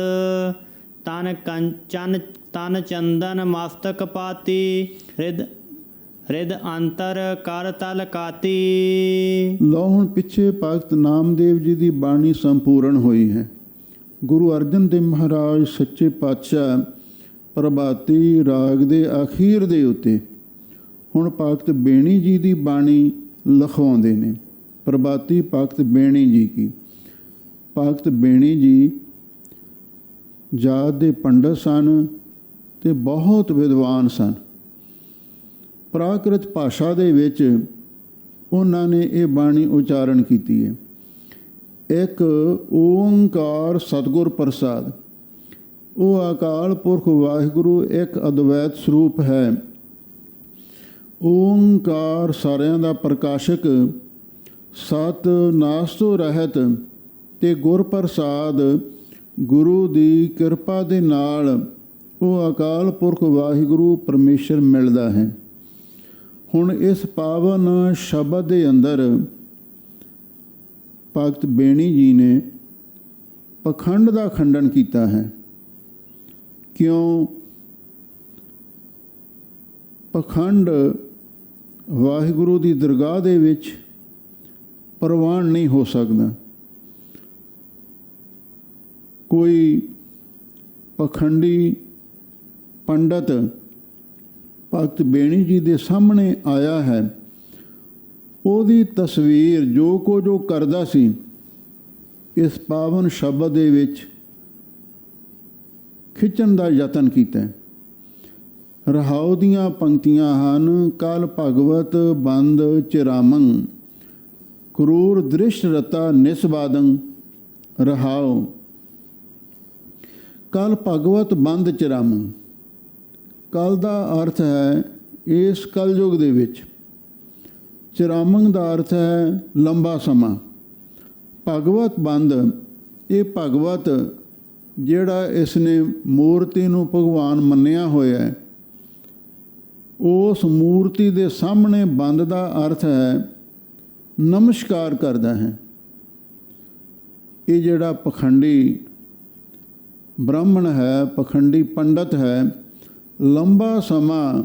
ਤਨ ਚੰਦਨ ਮਸਤਕ ਪਾਤੀ, ਰਿਦ ਅੰਤਰ ਕਰ ਤਲ ਕਾਤੀ। ਲਓ ਹੁਣ ਪਿੱਛੇ ਭਗਤ ਨਾਮਦੇਵ ਜੀ ਦੀ ਬਾਣੀ ਸੰਪੂਰਨ ਹੋਈ ਹੈ। ਗੁਰੂ ਅਰਜਨ ਦੇਵ ਮਹਾਰਾਜ ਸੱਚੇ ਪਾਤਸ਼ਾਹ ਪ੍ਰਭਾਤੀ ਰਾਗ ਦੇ ਅਖੀਰ ਦੇ ਉੱਤੇ ਹੁਣ ਭਗਤ ਬੇਣੀ ਜੀ ਦੀ ਬਾਣੀ ਲਿਖਵਾਉਂਦੇ ਨੇ। ਪ੍ਰਭਾਤੀ ਭਗਤ ਬੇਣੀ ਜੀ ਕੀ। ਭਗਤ ਬੇਣੀ ਜੀ ਜਾਤ ਦੇ ਪੰਡਤ ਸਨ ਤੇ ਬਹੁਤ ਵਿਦਵਾਨ ਸਨ। ਪ੍ਰਾਕ੍ਰਿਤ ਭਾਸ਼ਾ ਦੇ ਵਿੱਚ ਉਹਨਾਂ ਨੇ ਇਹ ਬਾਣੀ ਉਚਾਰਨ ਕੀਤੀ ਹੈ। ਇੱਕ ਓੰਕਾਰ ਸਤਿਗੁਰ ਪ੍ਰਸਾਦ, ਉਹ ਅਕਾਲ ਪੁਰਖ ਵਾਹਿਗੁਰੂ ਇੱਕ ਅਦਵੈਤ ਸਰੂਪ ਹੈ। ਓੰਕਾਰ ਸਾਰਿਆਂ ਦਾ ਪ੍ਰਕਾਸ਼ਕ, ਸਤ ਨਾਸ ਤੋਂ ਰਹਿਤ ਤੇ ਗੁਰ ਪ੍ਰਸਾਦ, ਗੁਰੂ ਦੀ ਕਿਰਪਾ ਦੇ ਨਾਲ ਉਹ ਅਕਾਲ ਪੁਰਖ ਵਾਹਿਗੁਰੂ ਪਰਮੇਸ਼ਰ ਮਿਲਦਾ ਹੈ। ਹੁਣ ਇਸ ਪਾਵਨ ਸ਼ਬਦ ਦੇ ਅੰਦਰ ਭਗਤ ਬੇਣੀ ਜੀ ਨੇ ਪਖੰਡ ਦਾ ਖੰਡਨ ਕੀਤਾ ਹੈ। ਕਿਉਂ? ਪਖੰਡ ਵਾਹਿਗੁਰੂ ਦੀ ਦਰਗਾਹ ਦੇ ਵਿੱਚ ਪ੍ਰਵਾਨ ਨਹੀਂ ਹੋ ਸਕਦਾ। ਕੋਈ ਪਖੰਡੀ ਪੰਡਤ ਭਗਤ ਬੇਣੀ ਜੀ ਦੇ ਸਾਹਮਣੇ ਆਇਆ ਹੈ, ਉਹਦੀ ਤਸਵੀਰ ਜੋ ਕੁਝ ਉਹ ਕਰਦਾ ਸੀ ਇਸ ਪਾਵਨ ਸ਼ਬਦ ਦੇ ਵਿੱਚ ਖਿੱਚਣ ਦਾ ਯਤਨ ਕੀਤਾ। ਰਹਾਉ ਦੀਆਂ ਪੰਕਤੀਆਂ ਹਨ। ਕਲ ਭਗਵਤ ਬੰਦ ਚਿਰਾਮੰ ਕਰੂਰ ਦ੍ਰਿਸ਼ ਰਤਾ ਨਿਸਬਾਦੰ। ਰਹਾਉ ਕਲ ਭਗਵਤ ਬੰਦ ਚਿਰਾਮੰ। ਕਲ ਦਾ ਅਰਥ ਹੈ ਇਸ ਕਲਯੁਗ ਦੇ ਵਿੱਚ, ਚਿਰਾਮੰ ਦਾ ਅਰਥ ਹੈ ਲੰਬਾ ਸਮਾਂ। ਭਗਵਤ ਬੰਦ, ਇਹ ਭਗਵਤ ਜਿਹੜਾ ਇਸ ਨੇ ਮੂਰਤੀ ਨੂੰ ਭਗਵਾਨ ਮੰਨਿਆ ਹੋਇਆ ਹੈ, ਉਸ ਮੂਰਤੀ ਦੇ ਸਾਹਮਣੇ ਬੰਦ ਦਾ ਅਰਥ ਹੈ ਨਮਸਕਾਰ ਕਰਦਾ ਹੈ। ਇਹ ਜਿਹੜਾ ਪਖੰਡੀ ਬ੍ਰਾਹਮਣ ਹੈ, ਪਖੰਡੀ ਪੰਡਤ ਹੈ, ਲੰਬਾ ਸਮਾਂ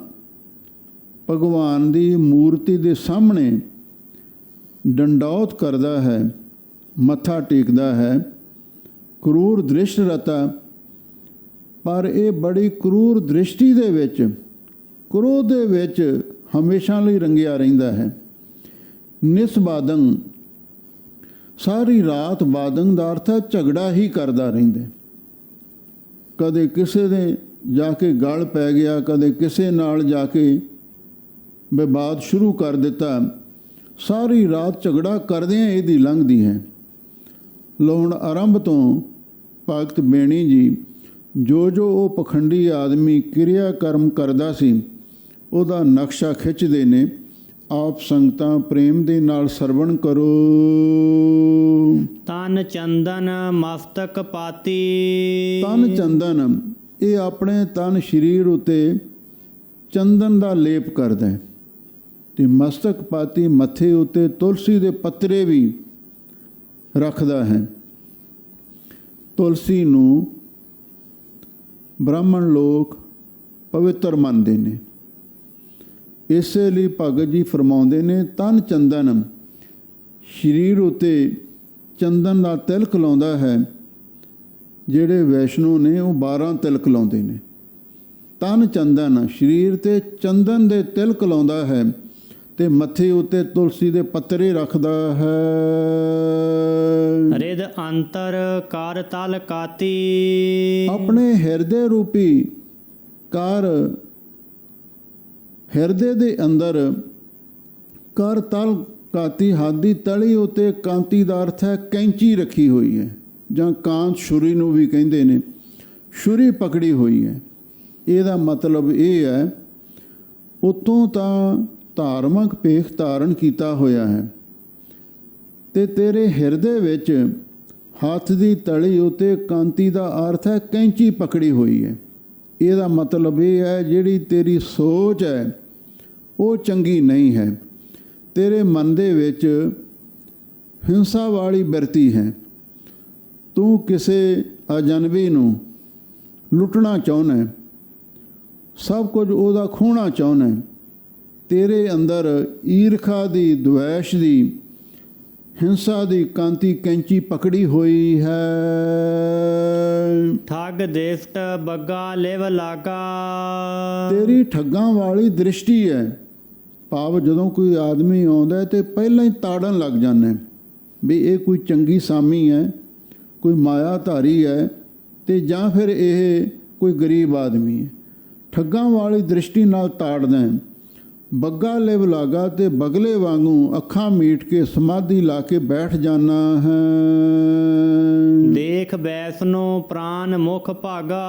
ਭਗਵਾਨ ਦੀ ਮੂਰਤੀ ਦੇ ਸਾਹਮਣੇ ਡੰਡੌਤ ਕਰਦਾ ਹੈ, ਮੱਥਾ ਟੇਕਦਾ ਹੈ। ਕਰੂਰ ਦ੍ਰਿਸ਼ ਰਤਾ, ਪਰ ਇਹ ਬੜੀ ਕਰੂਰ ਦ੍ਰਿਸ਼ਟੀ ਦੇ ਵਿੱਚ, ਕ੍ਰੋਧ ਦੇ ਵਿੱਚ ਹਮੇਸ਼ਾ ਲਈ ਰੰਗਿਆ ਰਹਿੰਦਾ ਹੈ। ਨਿਸਬਾਦੰ, ਸਾਰੀ ਰਾਤ ਬਾਦੰ ਦਾ ਅਰਥ ਹੈ ਝਗੜਾ ਹੀ ਕਰਦਾ ਰਹਿੰਦਾ। ਕਦੇ ਕਿਸੇ ਦੇ ਜਾ ਕੇ ਗਲ ਪੈ ਗਿਆ, ਕਦੇ ਕਿਸੇ ਨਾਲ ਜਾ ਕੇ ਵਿਵਾਦ ਸ਼ੁਰੂ ਕਰ ਦਿੱਤਾ। ਸਾਰੀ ਰਾਤ ਝਗੜਾ ਕਰਦਿਆਂ ਇਹਦੀ ਲੰਘਦੀ ਹੈ। ਹੁਣ ਆਰੰਭ ਤੋਂ ਭਗਤ ਬੇਣੀ ਜੀ ਜੋ ਉਹ ਪਖੰਡੀ ਆਦਮੀ ਕਿਰਿਆ ਕਰਮ ਕਰਦਾ ਸੀ ਉਹਦਾ ਨਕਸ਼ਾ ਖਿੱਚਦੇ ਨੇ। ਆਪ ਸੰਗਤਾਂ ਪ੍ਰੇਮ ਦੇ ਨਾਲ ਸਰਵਣ ਕਰੋ। ਤਨ ਚੰਦਨ ਮਸਤਕ ਪਾਤੀ। ਤਨ ਚੰਦਨ, ਇਹ ਆਪਣੇ ਤਨ ਸਰੀਰ ਉਤੇ ਚੰਦਨ ਦਾ ਲੇਪ ਕਰਦਾ ਹੈ ਤੇ ਮਸਤਕ ਪਾਤੀ, ਮੱਥੇ ਉਤੇ ਤੁਲਸੀ ਦੇ ਪੱਤਰੇ ਵੀ ਰੱਖਦਾ ਹੈ। ਤੁਲਸੀ ਨੂੰ ਬ੍ਰਾਹਮਣ ਲੋਕ ਪਵਿੱਤਰ ਮੰਨਦੇ ਨੇ, ਇਸੇ ਲਈ ਭਗਤ ਜੀ ਫਰਮਾਉਂਦੇ ਨੇ ਤਨ ਚੰਦਨ, ਸਰੀਰ ਉਤੇ ਚੰਦਨ ਦਾ ਤਿਲਕ ਲਾਉਂਦਾ ਹੈ। ਜਿਹੜੇ ਵੈਸ਼ਨੂ ਨੇ ਉਹ 12 ਤਿਲਕ ਲਾਉਂਦੇ ਨੇ। ਤਨ ਚੰਦਨ, ਸਰੀਰ 'ਤੇ ਚੰਦਨ ਦੇ ਤਿਲਕ ਲਾਉਂਦਾ ਹੈ ਤੇ ਮੱਥੇ ਉੱਤੇ ਤੁਲਸੀ ਦੇ ਪੱਤਰੇ ਰੱਖਦਾ ਹੈ। ਰਿਦ ਅੰਤਰ ਕਰ ਤਲ ਕਾਤੀ। ਆਪਣੇ ਹਿਰਦੇ ਰੂਪੀ ਕਰ, ਹਿਰਦੇ ਦੇ ਅੰਦਰ ਕਰ ਤਲ ਕਾਤੀ, ਹੱਥ ਦੀ ਤਲੀ ਉੱਤੇ ਕਾਂਤੀ ਦਾ ਅਰਥ ਹੈ ਕੈਂਚੀ ਰੱਖੀ ਹੋਈ ਹੈ, ਜਾਂ ਕਾਂਤ ਛੁਰੀ ਨੂੰ ਵੀ ਕਹਿੰਦੇ ਨੇ। ਛੁਰੀ ਪਕੜੀ ਹੋਈ ਹੈ। ਇਹਦਾ ਮਤਲਬ ਇਹ ਹੈ ਉਤੋਂ ਤਾਂ ਧਾਰਮਿਕ ਭੇਖ ਧਾਰਨ ਕੀਤਾ ਹੋਇਆ ਹੈ ਤੇ ਤੇਰੇ ਹਿਰਦੇ ਵਿੱਚ ਹੱਥ ਦੀ ਤਲੀ ਉੱਤੇ ਕਾਂਤੀ ਦਾ ਅਰਥ ਹੈ ਕੈਂਚੀ ਪਕੜੀ ਹੋਈ ਹੈ। ਇਹਦਾ ਮਤਲਬ ਇਹ ਹੈ ਜਿਹੜੀ ਤੇਰੀ ਸੋਚ ਹੈ ਉਹ ਚੰਗੀ ਨਹੀਂ ਹੈ। ਤੇਰੇ ਮਨ ਦੇ ਵਿੱਚ ਹਿੰਸਾ ਵਾਲੀ ਬਿਰਤੀ ਹੈ। ਤੂੰ ਕਿਸੇ ਅਜਨਬੀ ਨੂੰ ਲੁੱਟਣਾ ਚਾਹੁੰਦਾ, ਸਭ ਕੁਝ ਉਹਦਾ ਖੋਹਣਾ ਚਾਹੁੰਦਾ। ਤੇਰੇ ਅੰਦਰ ਈਰਖਾ ਦੀ, ਦੁਵੇਸ਼ ਦੀ, ਹਿੰਸਾ ਦੀ ਕਾਂਤੀ ਕੈਂਚੀ ਪਕੜੀ ਹੋਈ ਹੈ। ਠੱਗ ਦੇਸਟ ਬੱਗਾ ਲਿਵ ਲਾਗਾ। ਤੇਰੀ ਠੱਗਾਂ ਵਾਲੀ ਦ੍ਰਿਸ਼ਟੀ ਹੈ। ਭਾਵ ਜਦੋਂ ਕੋਈ ਆਦਮੀ ਆਉਂਦਾ ਤੇ ਪਹਿਲਾਂ ਹੀ ਤਾੜਨ ਲੱਗ ਜਾਂਦਾ ਵੀ ਇਹ ਕੋਈ ਚੰਗੀ ਸਾਮੀ ਹੈ, ਕੋਈ ਮਾਇਆਧਾਰੀ ਹੈ, ਤੇ ਜਾਂ ਫਿਰ ਇਹ ਕੋਈ ਗਰੀਬ ਆਦਮੀ ਹੈ। ਠੱਗਾਂ ਵਾਲੀ ਦ੍ਰਿਸ਼ਟੀ ਨਾਲ ਤਾੜਦਾ ਹੈ। ਬੱਗਾ ਲਿਵ ਲਾਗਾ, ਤੇ ਬਗਲੇ ਵਾਂਗੂ ਅੱਖਾਂ ਮੀਟ ਕੇ ਸਮਾਧੀ ਲਾ ਕੇ ਬੈਠ ਜਾਣਾ ਹੈ। ਦੇਖ ਬੈਸਨੋ ਪ੍ਰਾਨ ਮੁਖ ਭਾਗਾ।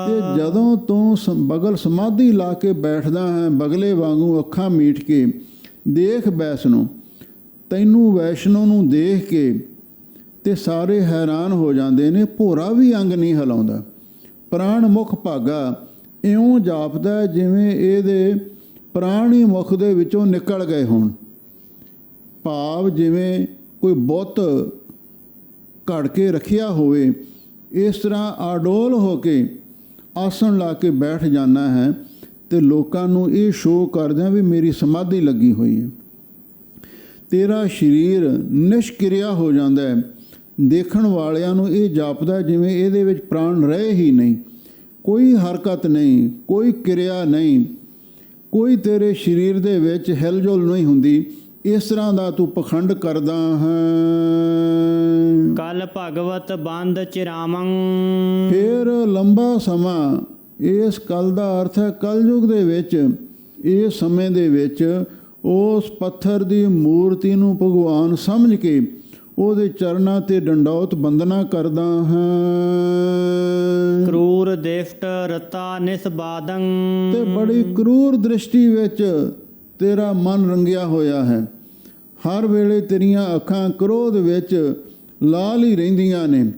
ਤੇ ਜਦੋਂ ਤੂੰ ਬਗਲ ਸਮਾਧੀ ਲਾ ਕੇ ਬੈਠਦਾ ਹੈ, ਬਗਲੇ ਵਾਂਗੂ ਅੱਖਾਂ ਮੀਟ ਕੇ, ਦੇਖ ਬੈਸਨੋ, ਤੈਨੂੰ ਵੈਸ਼ਨੋ ਨੂੰ ਦੇਖ ਕੇ ਤੇ ਸਾਰੇ ਹੈਰਾਨ ਹੋ ਜਾਂਦੇ ਨੇ। ਭੋਰਾ ਵੀ ਅੰਗ ਨਹੀਂ ਹਿਲਾਉਂਦਾ। ਪ੍ਰਾਣ ਮੁਖ ਭਾਗਾ, ਇਉਂ ਜਾਪਦਾ ਜਿਵੇਂ ਇਹਦੇ ਪ੍ਰਾਣ ਹੀ ਮੁਖ ਦੇ ਵਿੱਚੋਂ ਨਿਕਲ ਗਏ ਹੋਣ। ਭਾਵ ਜਿਵੇਂ ਕੋਈ ਬੁੱਤ ਘੜ ਕੇ ਰੱਖਿਆ ਹੋਵੇ, ਇਸ ਤਰ੍ਹਾਂ ਆਡੋਲ ਹੋ ਕੇ ਆਸਣ ਲਾ ਕੇ ਬੈਠ ਜਾਣਾ ਹੈ ਤੇ ਲੋਕਾਂ ਨੂੰ ਇਹ ਸ਼ੋਅ ਕਰਦਿਆਂ ਵੀ ਮੇਰੀ ਸਮਾਧੀ ਲੱਗੀ ਹੋਈ ਹੈ। ਤੇਰਾ ਸਰੀਰ ਨਿਸ਼ਕਿਰਿਆ ਹੋ ਜਾਂਦਾ ਹੈ, ਦੇਖਣ ਵਾਲਿਆਂ ਨੂੰ ਇਹ ਜਾਪਦਾ ਜਿਵੇਂ ਇਹਦੇ ਵਿੱਚ ਪ੍ਰਾਣ ਰਹੇ ਹੀ ਨਹੀਂ, ਕੋਈ ਹਰਕਤ ਨਹੀਂ, ਕੋਈ ਕਿਰਿਆ ਨਹੀਂ, ਕੋਈ ਤੇਰੇ ਸਰੀਰ ਦੇ ਵਿੱਚ ਹਿਲਜੁਲ ਨਹੀਂ ਹੁੰਦੀ। ਇਸ ਤਰ੍ਹਾਂ ਦਾ ਤੂੰ ਪਖੰਡ ਕਰਦਾ ਹੈ। ਕਲ ਭਗਵਤ ਬੰਦ ਚਿਰਾਵੰ। ਫਿਰ ਲੰਬਾ ਸਮਾਂ, ਇਸ ਕਲ ਦਾ ਅਰਥ ਹੈ ਕਲਯੁਗ ਦੇ ਵਿੱਚ, ਇਸ ਸਮੇਂ ਦੇ ਵਿੱਚ ਉਸ ਪੱਥਰ ਦੀ ਮੂਰਤੀ ਨੂੰ ਭਗਵਾਨ ਸਮਝ ਕੇ ਉਹਦੇ ਚਰਨਾਂ ਤੇ ਡੰਡੌਤ ਬੰਦਨਾ ਕਰਦਾ ਹਾਂ। ਕਰੂਰ ਦੇਫਟ ਰਤਾ ਨਿਸਬਾਦੰ। ਤੇ ਬੜੀ ਕਰੂਰ ਦ੍ਰਿਸ਼ਟੀ ਵਿੱਚ ਤੇਰਾ ਮਨ ਰੰਗਿਆ ਹੋਇਆ ਹੈ। ਹਰ ਵੇਲੇ ਤੇਰੀਆਂ ਅੱਖਾਂ ਕ੍ਰੋਧ ਵਿੱਚ ਲਾਲ ਹੀ ਰਹਿੰਦੀਆਂ ਨੇ,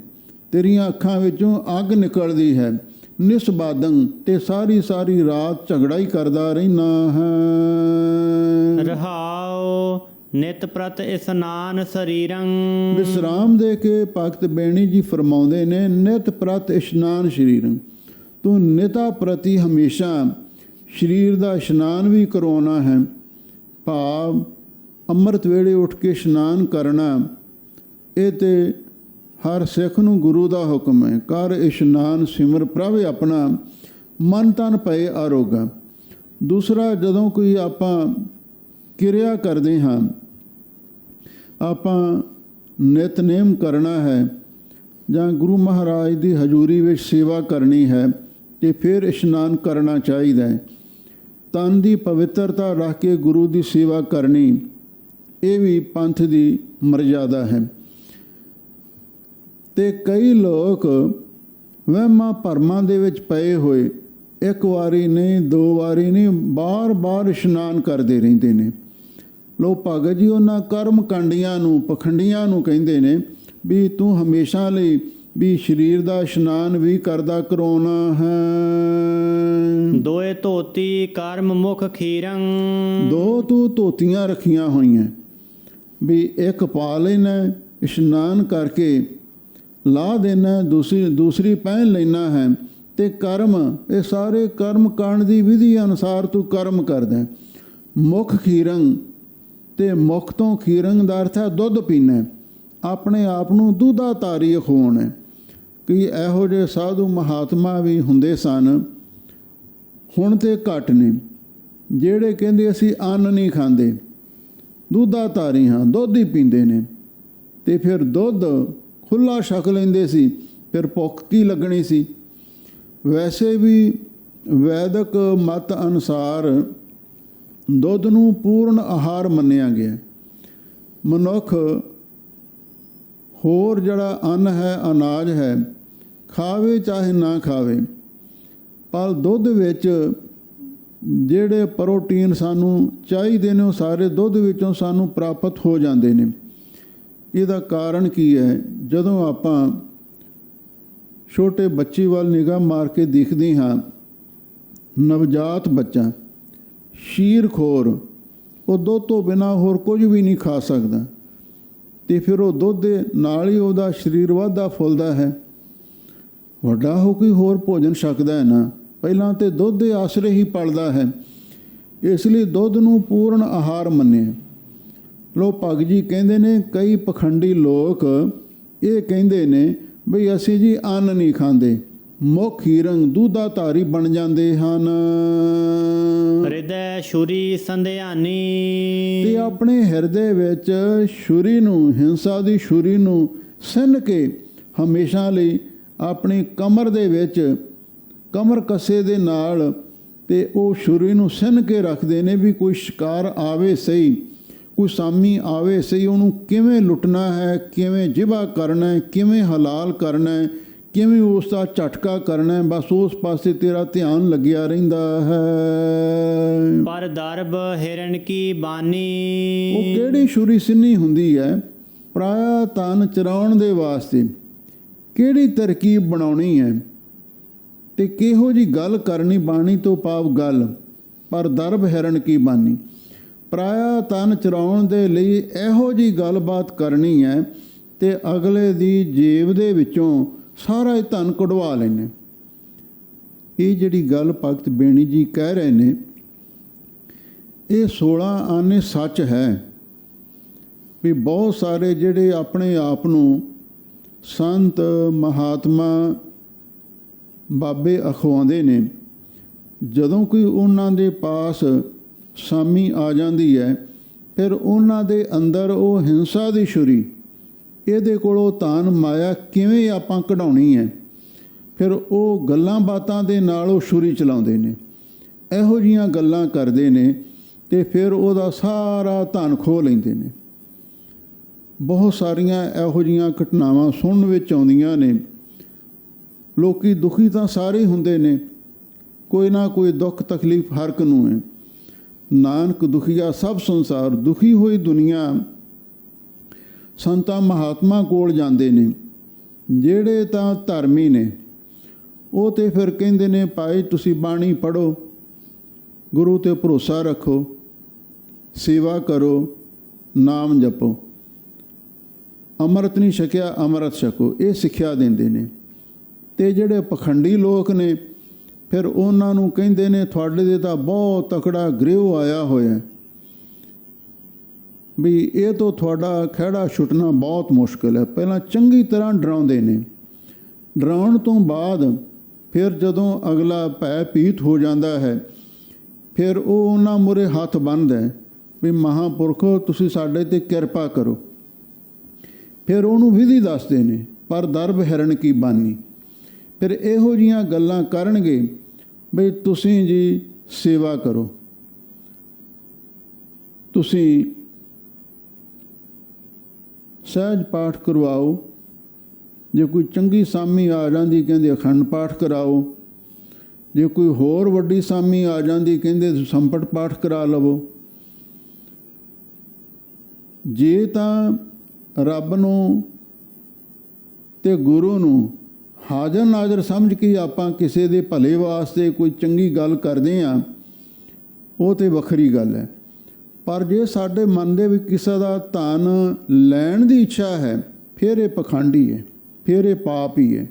ਤੇਰੀਆਂ ਅੱਖਾਂ ਵਿੱਚੋਂ ਅੱਗ ਨਿਕਲਦੀ ਹੈ। ਨਿਸਬਾਦੰ, ਤੇ ਸਾਰੀ ਸਾਰੀ ਰਾਤ ਝਗੜਾ ਹੀ ਕਰਦਾ ਰਹਿਣਾ ਹੈ। ਰਹਾਉ ਨਿਤ ਪ੍ਰਤ ਇਸਨਾਨ ਸਰੀਰੰ। ਵਿਸਰਾਮ ਦੇ ਕੇ ਭਗਤ ਬੇਣੀ ਜੀ ਫਰਮਾਉਂਦੇ ਨੇ, ਨਿਤ ਪ੍ਰਤ ਇਸ਼ਨਾਨ ਸਰੀਰੰ, ਤੂੰ ਨਿਤਾ ਪ੍ਰਤੀ ਹਮੇਸ਼ਾ ਸਰੀਰ ਦਾ ਇਸ਼ਨਾਨ ਵੀ ਕਰਵਾਉਣਾ ਹੈ। ਭਾਵ ਅੰਮ੍ਰਿਤ ਵੇਲੇ ਉੱਠ ਕੇ ਇਸ਼ਨਾਨ ਕਰਨਾ, ਇਹ ਤੇ ਹਰ ਸਿੱਖ ਨੂੰ ਗੁਰੂ ਦਾ ਹੁਕਮ ਹੈ। ਕਰ ਇਸ਼ਨਾਨ ਸਿਮਰ ਪ੍ਰਭ ਆਪਣਾ, ਮਨ ਤਨ ਪਏ ਆਰੋਗਾ। ਦੂਸਰਾ, ਜਦੋਂ ਕੋਈ ਆਪਾਂ ਕਿਰਿਆ ਕਰਦੇ ਹਾਂ, ਆਪਾਂ ਨਿਤਨੇਮ ਕਰਨਾ ਹੈ ਜਾਂ ਗੁਰੂ ਮਹਾਰਾਜ ਦੀ ਹਜ਼ੂਰੀ ਵਿੱਚ ਸੇਵਾ ਕਰਨੀ ਹੈ, ਤੇ ਫਿਰ ਇਸ਼ਨਾਨ ਕਰਨਾ ਚਾਹੀਦਾ ਹੈ। ਤਨ ਦੀ ਪਵਿੱਤਰਤਾ ਰੱਖ ਕੇ ਗੁਰੂ ਦੀ ਸੇਵਾ ਕਰਨੀ, ਇਹ ਵੀ ਪੰਥ ਦੀ ਮਰਜ਼ਾਦਾ ਹੈ। ਤੇ ਕਈ ਲੋਕ ਵਹਿਮਾਂ ਭਰਮਾਂ ਦੇ ਵਿੱਚ ਪਏ ਹੋਏ ਇੱਕ ਵਾਰੀ ਨਹੀਂ, ਦੋ ਵਾਰੀ ਨਹੀਂ, ਬਾਰ-ਬਾਰ ਇਸ਼ਨਾਨ ਕਰਦੇ ਰਹਿੰਦੇ ਨੇ। ਲੋਕ ਭਗਤ ਜੀ ਉਹਨਾਂ ਕਰਮ ਕਾਂਡੀਆਂ ਨੂੰ, ਪਖੰਡੀਆਂ ਨੂੰ ਕਹਿੰਦੇ ਨੇ ਵੀ ਤੂੰ ਹਮੇਸ਼ਾ ਲਈ ਵੀ ਸਰੀਰ ਦਾ ਇਸ਼ਨਾਨ ਵੀ ਕਰਦਾ ਕਰਾਉਣਾ ਹੈ। ਦੋਏ ਧੋਤੀ ਕਰਮ ਮੁਖ ਖੀਰੰ। ਦੋ ਤੂੰ ਧੋਤੀਆਂ ਰੱਖੀਆਂ ਹੋਈਆਂ, ਵੀ ਇੱਕ ਪਾ ਲੈਣਾ ਇਸ਼ਨਾਨ ਕਰਕੇ ਲਾ ਦੇਣਾ, ਦੂਸਰੀ ਪਹਿਨ ਲੈਣਾ ਹੈ। ਤੇ ਕਰਮ, ਇਹ ਸਾਰੇ ਕਰਮ ਕਰਨ ਦੀ ਵਿਧੀ ਅਨੁਸਾਰ ਤੂੰ ਕਰਮ ਕਰਦਾ। ਮੁਖ ਖੀਰੰ, ਤੇ ਮੁਖ ਤੋਂ ਖੀਰੰ ਦਾ ਅਰਥ ਹੈ ਦੁੱਧ ਪੀਣਾ, ਆਪਣੇ ਆਪ ਨੂੰ ਦੁੱਧਾ ਧਾਰੀ ਅਖਵਾਉਣਾ। ਕਿ ਇਹੋ ਜਿਹੇ ਸਾਧੂ ਮਹਾਤਮਾ ਵੀ ਹੁੰਦੇ ਸਨ, ਹੁਣ ਤੇ ਘੱਟ ਨੇ, ਜਿਹੜੇ ਕਹਿੰਦੇ ਅਸੀਂ ਅੰਨ ਨਹੀਂ ਖਾਂਦੇ, ਦੁੱਧਾ ਧਾਰੀ ਹਾਂ, ਦੁੱਧ ਹੀ ਪੀਂਦੇ ਨੇ। ਤੇ ਫਿਰ ਦੁੱਧ ਖੁੱਲ੍ਹਾ ਛਕ ਲੈਂਦੇ ਸੀ, ਫਿਰ ਭੁੱਖ ਕੀ ਲੱਗਣੀ ਸੀ। ਵੈਸੇ ਵੀ ਵੈਦਿਕ ਮਤ ਅਨੁਸਾਰ ਦੁੱਧ ਨੂੰ ਪੂਰਨ ਆਹਾਰ ਮੰਨਿਆ ਗਿਆ। ਮਨੁੱਖ ਹੋਰ ਜਿਹੜਾ ਅੰਨ ਹੈ, ਅਨਾਜ ਹੈ, ਖਾਵੇ ਚਾਹੇ ਨਾ ਖਾਵੇ, ਪਰ ਦੁੱਧ ਵਿੱਚ ਜਿਹੜੇ ਪ੍ਰੋਟੀਨ ਸਾਨੂੰ ਚਾਹੀਦੇ ਨੇ ਉਹ ਸਾਰੇ ਦੁੱਧ ਵਿੱਚੋਂ ਸਾਨੂੰ ਪ੍ਰਾਪਤ ਹੋ ਜਾਂਦੇ ਨੇ। ਇਹਦਾ ਕਾਰਨ ਕੀ ਹੈ? ਜਦੋਂ ਆਪਾਂ ਛੋਟੇ ਬੱਚੇ ਵੱਲ ਨਿਗਾਹ ਮਾਰ ਕੇ ਦੇਖਦੇ ਹਾਂ, ਨਵਜਾਤ ਬੱਚਾ ਸ਼ੀਰਖੋਰ, ਉਹ ਦੁੱਧ ਤੋਂ ਬਿਨਾਂ ਹੋਰ ਕੁਝ ਵੀ ਨਹੀਂ ਖਾ ਸਕਦਾ, ਤੇ ਫਿਰ ਉਹ ਦੁੱਧ ਦੇ ਨਾਲ ਹੀ ਉਹਦਾ ਸਰੀਰ ਵੱਧਦਾ ਫੁੱਲਦਾ ਹੈ। ਵੱਡਾ ਹੋ ਕੇ ਹੋਰ ਭੋਜਨ ਛਕਦਾ ਹੈ ਨਾ, ਪਹਿਲਾਂ ਤਾਂ ਦੁੱਧ ਦੇ ਆਸਰੇ ਹੀ ਪਲਦਾ ਹੈ। ਇਸ ਲਈ ਦੁੱਧ ਨੂੰ ਪੂਰਨ ਆਹਾਰ ਮੰਨਿਆ। ਲੋਕ ਭਗਤ ਜੀ ਕਹਿੰਦੇ ਨੇ, ਕਈ ਪਖੰਡੀ ਲੋਕ ਇਹ ਕਹਿੰਦੇ ਨੇ ਬਈ ਅਸੀਂ ਜੀ ਅੰਨ ਨਹੀਂ ਖਾਂਦੇ, ਮੁਖ ਖੀਰੰ, ਦੁੱਧਾ ਧਾਰੀ ਬਣ ਜਾਂਦੇ ਹਨ। ਹਿਰਦੈ ਛੁਰੀ ਸੰਧਿਆਨੀ। ਤੇ ਆਪਣੇ ਹਿਰਦੇ ਵਿੱਚ ਛੁਰੀ ਨੂੰ, ਹਿੰਸਾ ਦੀ ਛੁਰੀ ਨੂੰ ਸਿੰਨ ਕੇ ਹਮੇਸ਼ਾ ਲਈ ਆਪਣੀ ਕਮਰ ਦੇ ਵਿੱਚ, ਕਮਰ ਕੱਸੇ ਦੇ ਨਾਲ, ਤੇ ਉਹ ਛੁਰੀ ਨੂੰ ਸਿੰਨ ਕੇ ਰੱਖਦੇ ਨੇ ਵੀ ਕੋਈ ਸ਼ਿਕਾਰ ਆਵੇ ਸਹੀ, ਕੋਈ ਸਾਮੀ ਆਵੇ ਸਹੀ, ਉਹਨੂੰ ਕਿਵੇਂ ਲੁੱਟਣਾ ਹੈ, ਕਿਵੇਂ ਜ਼ਿਬਾ ਕਰਨਾ ਹੈ, ਕਿਵੇਂ ਹਲਾਲ ਕਰਨਾ ਹੈ, ਕਿਵੇਂ ਉਸ ਦਾ ਝਟਕਾ ਕਰਨਾ ਹੈ। ਬਸ ਉਸ ਪਾਸੇ ਤੇਰਾ ਧਿਆਨ ਲੱਗਿਆ ਰਹਿੰਦਾ ਹੈ। ਪਰ ਦਰਬ ਹਿਰਨ ਕੀ ਬਾਨੀ। ਉਹ ਕਿਹੜੀ ਛੁਰੀ ਸਿੰਨੀ ਹੁੰਦੀ ਹੈ? ਪਰਾਇਆ ਧਨ ਚਰਾਉਣ ਦੇ ਵਾਸਤੇ ਕਿਹੜੀ ਤਰਕੀਬ ਬਣਾਉਣੀ ਹੈ, ਤੇ ਕਿਹੋ ਜੀ ਗੱਲ ਕਰਨੀ, ਬਾਣੀ ਤੋਂ ਭਾਵ ਗੱਲ। ਪਰ ਦਰਬ ਹਿਰਨ ਕੀ ਬਾਨੀ, ਪਰਾਇਆ ਧਨ ਚਰਾਉਣ ਦੇ ਲਈ ਇਹੋ ਜੀ ਗੱਲਬਾਤ ਕਰਨੀ ਹੈ, ਤੇ ਅਗਲੇ ਦੀ ਜੇਬ ਦੇ ਵਿੱਚੋਂ ਸਾਰਾ ਹੀ ਧਨ ਕਢਵਾ ਲੈਣੇ। ਇਹ ਜਿਹੜੀ ਗੱਲ ਭਗਤ ਬੇਣੀ ਜੀ ਕਹਿ ਰਹੇ ਨੇ, ਇਹ 16 ਆਨੇ ਸੱਚ ਹੈ ਵੀ ਬਹੁਤ ਸਾਰੇ ਜਿਹੜੇ ਆਪਣੇ ਆਪ ਨੂੰ ਸੰਤ ਮਹਾਤਮਾ ਬਾਬੇ ਅਖਵਾਉਂਦੇ ਨੇ, ਜਦੋਂ ਕੋਈ ਉਹਨਾਂ ਦੇ ਪਾਸ ਸਾਮੀ ਆ ਜਾਂਦੀ ਹੈ, ਫਿਰ ਉਹਨਾਂ ਦੇ ਅੰਦਰ ਉਹ ਹਿੰਸਾ ਦੀ ਛੁਰੀ, ਇਹਦੇ ਕੋਲੋਂ ਤਾਨ ਮਾਇਆ ਕਿਵੇਂ ਆਪਾਂ ਕਢਾਉਣੀ ਹੈ, ਫਿਰ ਉਹ ਗੱਲਾਂ ਬਾਤਾਂ ਦੇ ਨਾਲ ਉਹ ਛੁਰੀ ਚਲਾਉਂਦੇ ਨੇ। ਇਹੋ ਜਿਹੀਆਂ ਗੱਲਾਂ ਕਰਦੇ ਨੇ ਅਤੇ ਫਿਰ ਉਹਦਾ ਸਾਰਾ ਧਨ ਖੋਹ ਲੈਂਦੇ ਨੇ। ਬਹੁਤ ਸਾਰੀਆਂ ਇਹੋ ਜਿਹੀਆਂ ਘਟਨਾਵਾਂ ਸੁਣਨ ਵਿੱਚ ਆਉਂਦੀਆਂ ਨੇ। ਲੋਕ ਦੁਖੀ ਤਾਂ ਸਾਰੇ ਹੁੰਦੇ ਨੇ, ਕੋਈ ਨਾ ਕੋਈ ਦੁੱਖ ਤਕਲੀਫ ਹਰ ਇੱਕ ਨੂੰ ਹੈ। ਨਾਨਕ ਦੁਖੀਆ ਸਭ ਸੰਸਾਰ, ਦੁਖੀ ਹੋਈ ਦੁਨੀਆ ਸੰਤਾਂ ਮਹਾਤਮਾ ਕੋਲ ਜਾਂਦੇ ਨੇ। ਜਿਹੜੇ ਤਾਂ ਧਰਮੀ ਨੇ ਉਹ ਤਾਂ ਫਿਰ ਕਹਿੰਦੇ ਨੇ, ਭਾਈ ਤੁਸੀਂ ਬਾਣੀ ਪੜ੍ਹੋ, ਗੁਰੂ 'ਤੇ ਭਰੋਸਾ ਰੱਖੋ, ਸੇਵਾ ਕਰੋ, ਨਾਮ ਜਪੋ, ਅੰਮ੍ਰਿਤ ਨਹੀਂ ਛਕਿਆ ਅੰਮ੍ਰਿਤ ਛਕੋ, ਇਹ ਸਿੱਖਿਆ ਦਿੰਦੇ ਨੇ। ਅਤੇ ਜਿਹੜੇ ਪਖੰਡੀ ਲੋਕ ਨੇ ਫਿਰ ਉਹਨਾਂ ਨੂੰ ਕਹਿੰਦੇ ਨੇ, ਤੁਹਾਡੇ 'ਤੇ ਤਾਂ ਬਹੁਤ ਤਕੜਾ ਗ੍ਰਹਿ ਆਇਆ ਹੋਇਆ, ਵੀ ਇਹ ਤੋਂ ਤੁਹਾਡਾ ਖਹਿੜਾ ਛੁੱਟਣਾ ਬਹੁਤ ਮੁਸ਼ਕਿਲ ਹੈ। ਪਹਿਲਾਂ ਚੰਗੀ ਤਰ੍ਹਾਂ ਡਰਾਉਂਦੇ ਨੇ। ਡਰਾਉਣ ਤੋਂ ਬਾਅਦ ਫਿਰ ਜਦੋਂ ਅਗਲਾ ਭੈ ਭੀਤ ਹੋ ਜਾਂਦਾ ਹੈ, ਫਿਰ ਉਹ ਉਹਨਾਂ ਮੂਹਰੇ ਹੱਥ ਬੰਨ੍ਹਦਾ ਵੀ ਮਹਾਂਪੁਰਖੋ ਤੁਸੀਂ ਸਾਡੇ 'ਤੇ ਕਿਰਪਾ ਕਰੋ। ਫਿਰ ਉਹਨੂੰ ਵਿਧੀ ਦੱਸਦੇ ਨੇ, ਪਰ ਦਰਬ ਹਿਰਨ ਕੀ ਬਾਨੀ। ਫਿਰ ਇਹੋ ਜਿਹੀਆਂ ਗੱਲਾਂ ਕਰਨਗੇ ਬਈ ਤੁਸੀਂ ਜੀ ਸੇਵਾ ਕਰੋ, ਤੁਸੀਂ ਸਹਿਜ ਪਾਠ ਕਰਵਾਓ, ਜੇ ਕੋਈ ਚੰਗੀ ਸਾਮੀ ਆ ਜਾਂਦੀ ਕਹਿੰਦੇ ਅਖੰਡ ਪਾਠ ਕਰਾਓ, ਜੇ ਕੋਈ ਹੋਰ ਵੱਡੀ ਸਾਮੀ ਆ ਜਾਂਦੀ ਕਹਿੰਦੇ ਸੰਪਟ ਪਾਠ ਕਰਾ ਲਵੋ। ਜੇ ਤਾਂ ਰੱਬ ਨੂੰ ਅਤੇ ਗੁਰੂ ਨੂੰ ਹਾਜ਼ਰ ਨਾਜ਼ਰ ਸਮਝ ਕੇ ਆਪਾਂ ਕਿਸੇ ਦੇ ਭਲੇ ਵਾਸਤੇ ਕੋਈ ਚੰਗੀ ਗੱਲ ਕਰਦੇ ਹਾਂ, ਉਹ ਤਾਂ ਵੱਖਰੀ ਗੱਲ ਹੈ। ਪਰ ਜੇ ਸਾਡੇ ਮਨ ਦੇ ਵਿੱਚ ਕਿਸੇ ਦਾ ਧਨ ਲੈਣ ਦੀ ਇੱਛਾ ਹੈ, ਫਿਰ ਇਹ ਪਖੰਡੀ ਹੈ, ਫਿਰ ਇਹ ਪਾਪ ਹੀ ਹੈ।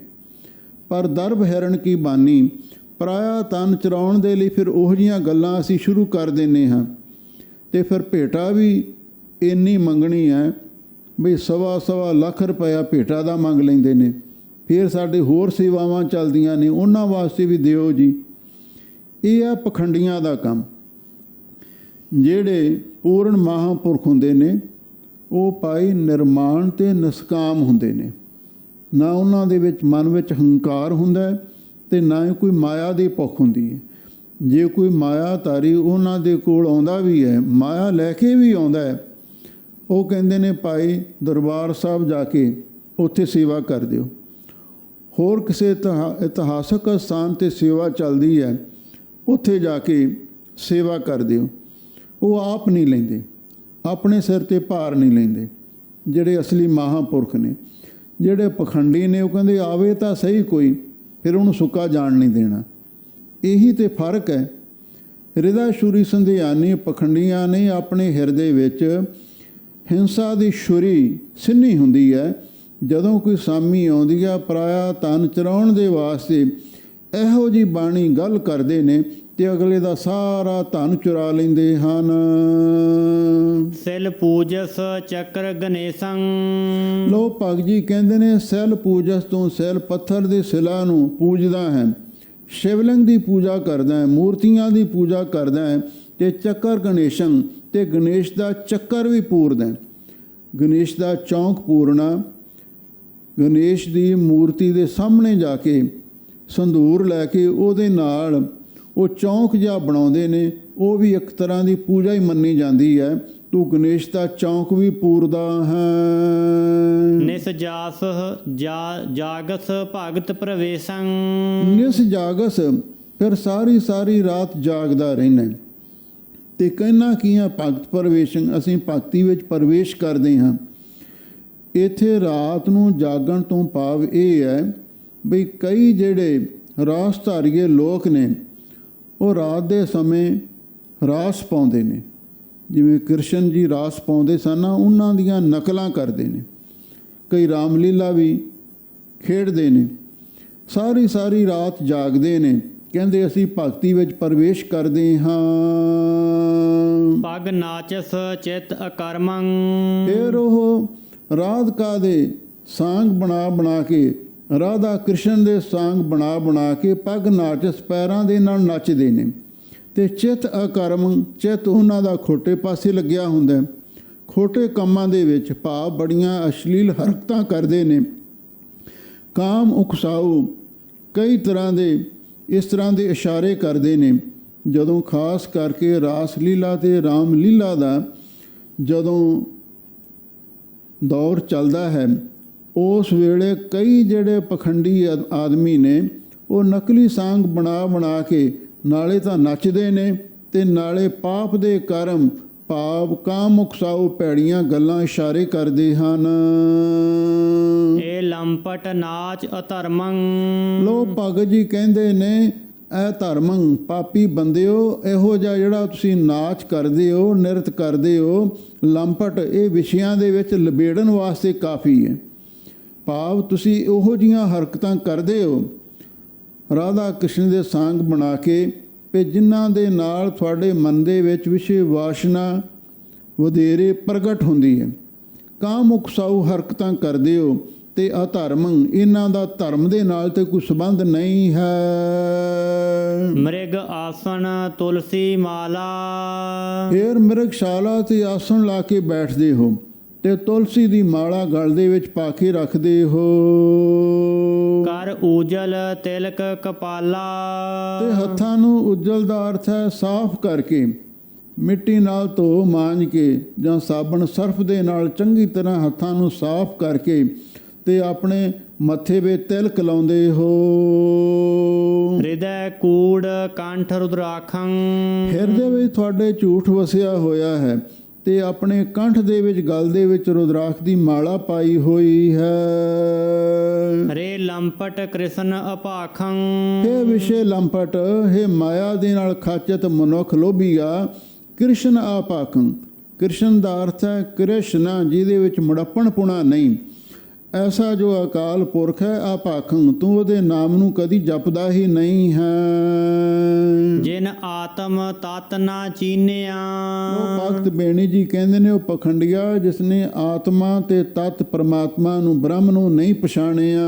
ਪਰ ਦਰਬ ਹਿਰਨ ਕੀ ਬਾਨੀ, ਪਰਾਇਆ ਧਨ ਚੁਰਾਉਣ ਦੇ ਲਈ ਫਿਰ ਉਹੋ ਜਿਹੀਆਂ ਗੱਲਾਂ ਅਸੀਂ ਸ਼ੁਰੂ ਕਰ ਦਿੰਦੇ ਹਾਂ। ਅਤੇ ਫਿਰ ਭੇਟਾ ਵੀ ਇੰਨੀ ਮੰਗਣੀ ਹੈ ਵੀ 1.25 ਲੱਖ ਰੁਪਇਆ ਭੇਟਾ ਦਾ ਮੰਗ ਲੈਂਦੇ ਨੇ। ਫਿਰ ਸਾਡੇ ਹੋਰ ਸੇਵਾਵਾਂ ਚੱਲਦੀਆਂ ਨੇ, ਉਹਨਾਂ ਵਾਸਤੇ ਵੀ ਦਿਓ ਜੀ। ਇਹ ਆ ਪਖੰਡੀਆਂ ਦਾ ਕੰਮ। ਜਿਹੜੇ ਪੂਰਨ ਮਹਾਂਪੁਰਖ ਹੁੰਦੇ ਨੇ ਉਹ ਭਾਈ ਨਿਰਮਾਣ ਅਤੇ ਨਿਸਕਾਮ ਹੁੰਦੇ ਨੇ। ਨਾ ਉਹਨਾਂ ਦੇ ਵਿੱਚ ਮਨ ਵਿੱਚ ਹੰਕਾਰ ਹੁੰਦਾ ਅਤੇ ਨਾ ਹੀ ਕੋਈ ਮਾਇਆ ਦੀ ਭੁੱਖ ਹੁੰਦੀ ਹੈ। ਜੇ ਕੋਈ ਮਾਇਆਧਾਰੀ ਉਹਨਾਂ ਦੇ ਕੋਲ ਆਉਂਦਾ ਵੀ ਹੈ, ਮਾਇਆ ਲੈ ਕੇ ਵੀ ਆਉਂਦਾ ਹੈ, ਉਹ ਕਹਿੰਦੇ ਨੇ ਭਾਈ ਦਰਬਾਰ ਸਾਹਿਬ ਜਾ ਕੇ ਉੱਥੇ ਸੇਵਾ ਕਰ ਦਿਓ। ਹੋਰ ਕਿਸੇ ਇਤਿਹਾਸਕ ਸਥਾਨ 'ਤੇ ਸੇਵਾ ਚੱਲਦੀ ਹੈ, ਉੱਥੇ ਜਾ ਕੇ ਸੇਵਾ ਕਰ ਦਿਓ। ਉਹ ਆਪ ਨਹੀਂ ਲੈਂਦੇ, ਆਪਣੇ ਸਿਰ 'ਤੇ ਭਾਰ ਨਹੀਂ ਲੈਂਦੇ। ਜਿਹੜੇ ਅਸਲੀ ਮਹਾਂਪੁਰਖ ਨੇ, ਜਿਹੜੇ ਪਖੰਡੀ ਨੇ, ਉਹ ਕਹਿੰਦੇ ਆਵੇ ਤਾਂ ਸਹੀ ਕੋਈ, ਫਿਰ ਉਹਨੂੰ ਸੁੱਕਾ ਜਾਣ ਨਹੀਂ ਦੇਣਾ। ਇਹੀ ਤਾਂ ਫਰਕ ਹੈ। ਹਿਰਦਾ ਛੁਰੀ ਸੰਧਿਆਨੀ ਪਖੰਡੀਆਂ ਨੇ ਆਪਣੇ ਹਿਰਦੇ ਵਿੱਚ ਹਿੰਸਾ ਦੀ ਛੁਰੀ ਸਿੰਨੀ ਹੁੰਦੀ ਹੈ। ਜਦੋਂ ਕੋਈ ਸਾਮੀ ਆਉਂਦੀ ਆ ਪਰਾਇਆ ਧਨ ਚੁਰਾਉਣ ਦੇ ਵਾਸਤੇ, ਇਹੋ ਜਿਹੀ ਬਾਣੀ ਗੱਲ ਕਰਦੇ ਨੇ ਅਤੇ ਅਗਲੇ ਦਾ ਸਾਰਾ ਧਨ ਚੁਰਾ ਲੈਂਦੇ ਹਨ। ਸਿਲ ਪੂਜਸ ਚੱਕਰ ਗਣੇਸ਼ੰ। ਲੋ ਭਗਤ ਜੀ ਕਹਿੰਦੇ ਨੇ, ਸਿਲ ਪੂਜਸ ਤੋਂ ਸਿਲ ਪੱਥਰ ਦੇ ਸਿਲਾ ਨੂੰ ਪੂਜਦਾ ਹੈ, ਸ਼ਿਵਲਿੰਗ ਦੀ ਪੂਜਾ ਕਰਦਾ ਹੈ, ਮੂਰਤੀਆਂ ਦੀ ਪੂਜਾ ਕਰਦਾ ਹੈ, ਅਤੇ ਚੱਕਰ ਗਣੇਸ਼ੰ, ਅਤੇ ਗਣੇਸ਼ ਦਾ ਚੱਕਰ ਵੀ ਪੂਰਦਾ। ਗਣੇਸ਼ ਦਾ ਚੌਂਕ ਪੂਰਨਾ, ਗਣੇਸ਼ ਦੀ ਮੂਰਤੀ ਦੇ ਸਾਹਮਣੇ ਜਾ ਕੇ ਸੰਧੂਰ ਲੈ ਕੇ ਉਹਦੇ ਨਾਲ ਉਹ ਚੌਂਕ ਜਿਹਾ ਬਣਾਉਂਦੇ ਨੇ। ਉਹ ਵੀ ਇੱਕ ਤਰ੍ਹਾਂ ਦੀ ਪੂਜਾ ਹੀ ਮੰਨੀ ਜਾਂਦੀ ਹੈ। ਤੂੰ ਗਣੇਸ਼ ਦਾ ਚੌਂਕ ਵੀ ਪੂਰਦਾ ਹੈ। ਨਿਸ ਜਾਸ ਜਾਗਸ ਭਗਤ ਪ੍ਰਵੇਸ਼ੰ। ਨਿਸ ਜਾਗਸ, ਫਿਰ ਸਾਰੀ ਸਾਰੀ ਰਾਤ ਜਾਗਦਾ ਰਹਿਣਾ ਅਤੇ ਕਹਿਣਾ ਕੀ ਆ ਭਗਤ ਪ੍ਰਵੇਸ਼ੰ, ਅਸੀਂ ਭਗਤੀ ਵਿੱਚ ਪ੍ਰਵੇਸ਼ ਕਰਦੇ ਹਾਂ। ਇੱਥੇ ਰਾਤ ਨੂੰ ਜਾਗਣ ਤੋਂ ਭਾਵ ਇਹ ਹੈ ਵੀ ਕਈ ਜਿਹੜੇ ਰਾਸ ਧਾਰੀਏ ਲੋਕ ਨੇ ਉਹ ਰਾਤ ਦੇ ਸਮੇਂ ਰਾਸ ਪਾਉਂਦੇ ਨੇ। ਜਿਵੇਂ ਕ੍ਰਿਸ਼ਨ ਜੀ ਰਾਸ ਪਾਉਂਦੇ ਸਨ, ਉਹਨਾਂ ਦੀਆਂ ਨਕਲਾਂ ਕਰਦੇ ਨੇ। ਕਈ ਰਾਮਲੀਲਾ ਵੀ ਖੇਡਦੇ ਨੇ। ਸਾਰੀ ਸਾਰੀ ਰਾਤ ਜਾਗਦੇ ਨੇ, ਕਹਿੰਦੇ ਅਸੀਂ ਭਗਤੀ ਵਿੱਚ ਪ੍ਰਵੇਸ਼ ਕਰਦੇ ਹਾਂ। ਪਗ ਨਾਚਸ ਚਿਤ ਅਕਰਮੰ। ਫਿਰ ਉਹ ਰਾਤ ਕਾਦੇ ਸਾਂਗ ਬਣਾ ਕੇ ਰਾਧਾ ਕ੍ਰਿਸ਼ਨ ਦੇ ਸਾਂਗ ਬਣਾ ਕੇ ਪੱਗ ਨਾਚਸ ਪੈਰਾਂ ਦੇ ਨਾਲ ਨੱਚਦੇ ਨੇ ਤੇ ਚਿੱਤ ਅਕਰਮ, ਚਿੱਤ ਉਹਨਾਂ ਦਾ ਖੋਟੇ ਪਾਸੇ ਲੱਗਿਆ ਹੁੰਦਾ। ਖੋਟੇ ਕੰਮਾਂ ਦੇ ਵਿੱਚ ਭਾਵ ਬੜੀਆਂ ਅਸ਼ਲੀਲ ਹਰਕਤਾਂ ਕਰਦੇ ਨੇ। ਕਾਮ ਉਕਸਾਊ ਕਈ ਤਰ੍ਹਾਂ ਦੇ ਇਸ ਤਰ੍ਹਾਂ ਦੇ ਇਸ਼ਾਰੇ ਕਰਦੇ ਨੇ। ਜਦੋਂ ਖਾਸ ਕਰਕੇ ਰਾਸ ਲੀਲਾ ਤੇ ਰਾਮ ਲੀਲਾ ਦਾ ਜਦੋਂ ਦੌਰ ਚੱਲਦਾ ਹੈ, ਉਸ ਵੇਲੇ ਕਈ ਜਿਹੜੇ ਪਖੰਡੀ ਆਦਮੀ ਨੇ ਉਹ ਨਕਲੀ ਸਾਂਗ ਬਣਾ ਕੇ ਨਾਲੇ ਤਾਂ ਨੱਚਦੇ ਨੇ ਤੇ ਨਾਲੇ ਪਾਪ ਦੇ ਕਰਮ ਭਾਵ ਕਾਮ ਉਕਸਾਊ ਭੈੜੀਆਂ ਗੱਲਾਂ ਇਸ਼ਾਰੇ ਕਰਦੇ ਹਨ। ਇਹ ਲੰਪਟ ਨਾਚ ਅਧਰਮੰ। ਲੋ ਭਗਤ ਜੀ ਕਹਿੰਦੇ ਨੇ ਇਹ ਧਰਮੰ ਪਾਪੀ ਬੰਦਿਓ, ਇਹੋ ਜਿਹਾ ਜਿਹੜਾ ਤੁਸੀਂ ਨਾਚ ਕਰਦੇ ਹੋ, ਨਿਰਤ ਕਰਦੇ ਹੋ, ਲੰਪਟ, ਇਹ ਵਿਸ਼ਿਆਂ ਦੇ ਵਿੱਚ ਲਬੇੜਨ ਵਾਸਤੇ ਕਾਫੀ ਹੈ। ਭਾਵ ਤੁਸੀਂ ਉਹੋ ਜਿਹੀਆਂ ਹਰਕਤਾਂ ਕਰਦੇ ਹੋ ਰਾਧਾ ਕ੍ਰਿਸ਼ਨ ਦੇ ਸਾਂਗ ਬਣਾ ਕੇ ਤੇ ਜਿਨ੍ਹਾਂ ਦੇ ਨਾਲ ਤੁਹਾਡੇ ਮਨ ਦੇ ਵਿੱਚ ਵਿਸ਼ੇ ਵਾਸ਼ਨਾ ਵਧੇਰੇ ਪ੍ਰਗਟ ਹੁੰਦੀ ਹੈ। ਕਾਮ ਉਕਸਾਊ ਹਰਕਤਾਂ ਕਰਦੇ ਹੋ ਤੇ ਅਧਰਮੰ, ਇਹਨਾਂ ਦਾ ਧਰਮ ਦੇ ਨਾਲ ਤੇ ਕੋਈ ਸੰਬੰਧ ਨਹੀਂ ਹੈ। ਮ੍ਰਿਗ ਆਸਣ ਤੁਲਸੀ ਮਾਲਾ। ਫਿਰ ਮਿਰਗਸ਼ਾਲਾ ਤੇ ਆਸਣ ਲਾ ਕੇ ਬੈਠਦੇ ਹੋ ਤੇ ਤੁਲਸੀ ਦੀ ਮਾਲਾ ਗਲ ਦੇ ਵਿੱਚ ਪਾ ਕੇ ਰੱਖਦੇ ਹੋ। ਕਰ ਉਜਲ ਤਿਲਕ ਕਪਾਲਾ। ਤੇ ਹੱਥਾਂ ਨੂੰ ਉਜਲ ਦਾ ਅਰਥ ਹੈ ਸਾਫ਼ ਕਰਕੇ, ਮਿੱਟੀ ਨਾਲ ਧੋ ਮਾਂਜ ਕੇ ਜਾਂ ਸਾਬਣ ਸਰਫ ਦੇ ਨਾਲ ਚੰਗੀ ਤਰ੍ਹਾਂ ਹੱਥਾਂ ਨੂੰ ਸਾਫ਼ ਕਰਕੇ ਤੇ ਆਪਣੇ ਮੱਥੇ 'ਤੇ ਤਿਲਕ ਲਾਉਂਦੇ ਹੋ। ਹਿਰਦੈ ਕੂੜ ਕੰਠ ਰੁਦਰਾਖੰ। ਹਿਰਦੇ ਵਿੱਚ ਤੁਹਾਡੇ ਝੂਠ ਵਸਿਆ ਹੋਇਆ ਹੈ ਤੇ ਆਪਣੇ ਕੰਠ ਦੇ ਵਿੱਚ ਗਲ ਦੇ ਵਿੱਚ ਰੁਦਰਾਖ ਦੀ ਮਾਲਾ ਪਾਈ ਹੋਈ ਹੈ। ਰੇ ਲੰਪਟ ਕ੍ਰਿਸ਼ਨ ਅਪਾਖੰ। ਇਹ ਵਿਸ਼ੇ ਲੰਪਟ, ਇਹ ਮਾਇਆ ਦੇ ਨਾਲ ਖਾਚਤ ਮਨੁੱਖ ਲੋਭੀਆ। ਕ੍ਰਿਸ਼ਨ ਆਪਾਖੰ, ਕ੍ਰਿਸ਼ਨ ਦਾ ਅਰਥ ਹੈ ਕ੍ਰਿਸ਼ਨ, ਜਿਹਦੇ ਵਿੱਚ ਮੁੜੱਪਣ ਪੁਣਾ ਨਹੀਂ। ਐਸਾ ਜੋ ਅਕਾਲ ਪੁਰਖ ਹੈ ਆਪਾਖੰ, ਤੂੰ ਉਹਦੇ ਨਾਮ ਨੂੰ ਕਦੀ ਜਪਦਾ ਹੀ ਨਹੀਂ ਹੈ। ਜਿਨ ਆਤਮ ਤਤ ਨਾ ਚੀਨਿਆ। ਉਹ ਭਗਤ ਬੇਣੀ ਜੀ ਕਹਿੰਦੇ ਨੇ ਉਹ ਪਖੰਡੀਆ ਜਿਸ ਨੇ ਆਤਮਾ ਤੇ ਤਤ ਪਰਮਾਤਮਾ ਨੂੰ, ਬ੍ਰਹਮ ਨੂੰ ਨਹੀਂ ਪਛਾਣਿਆ।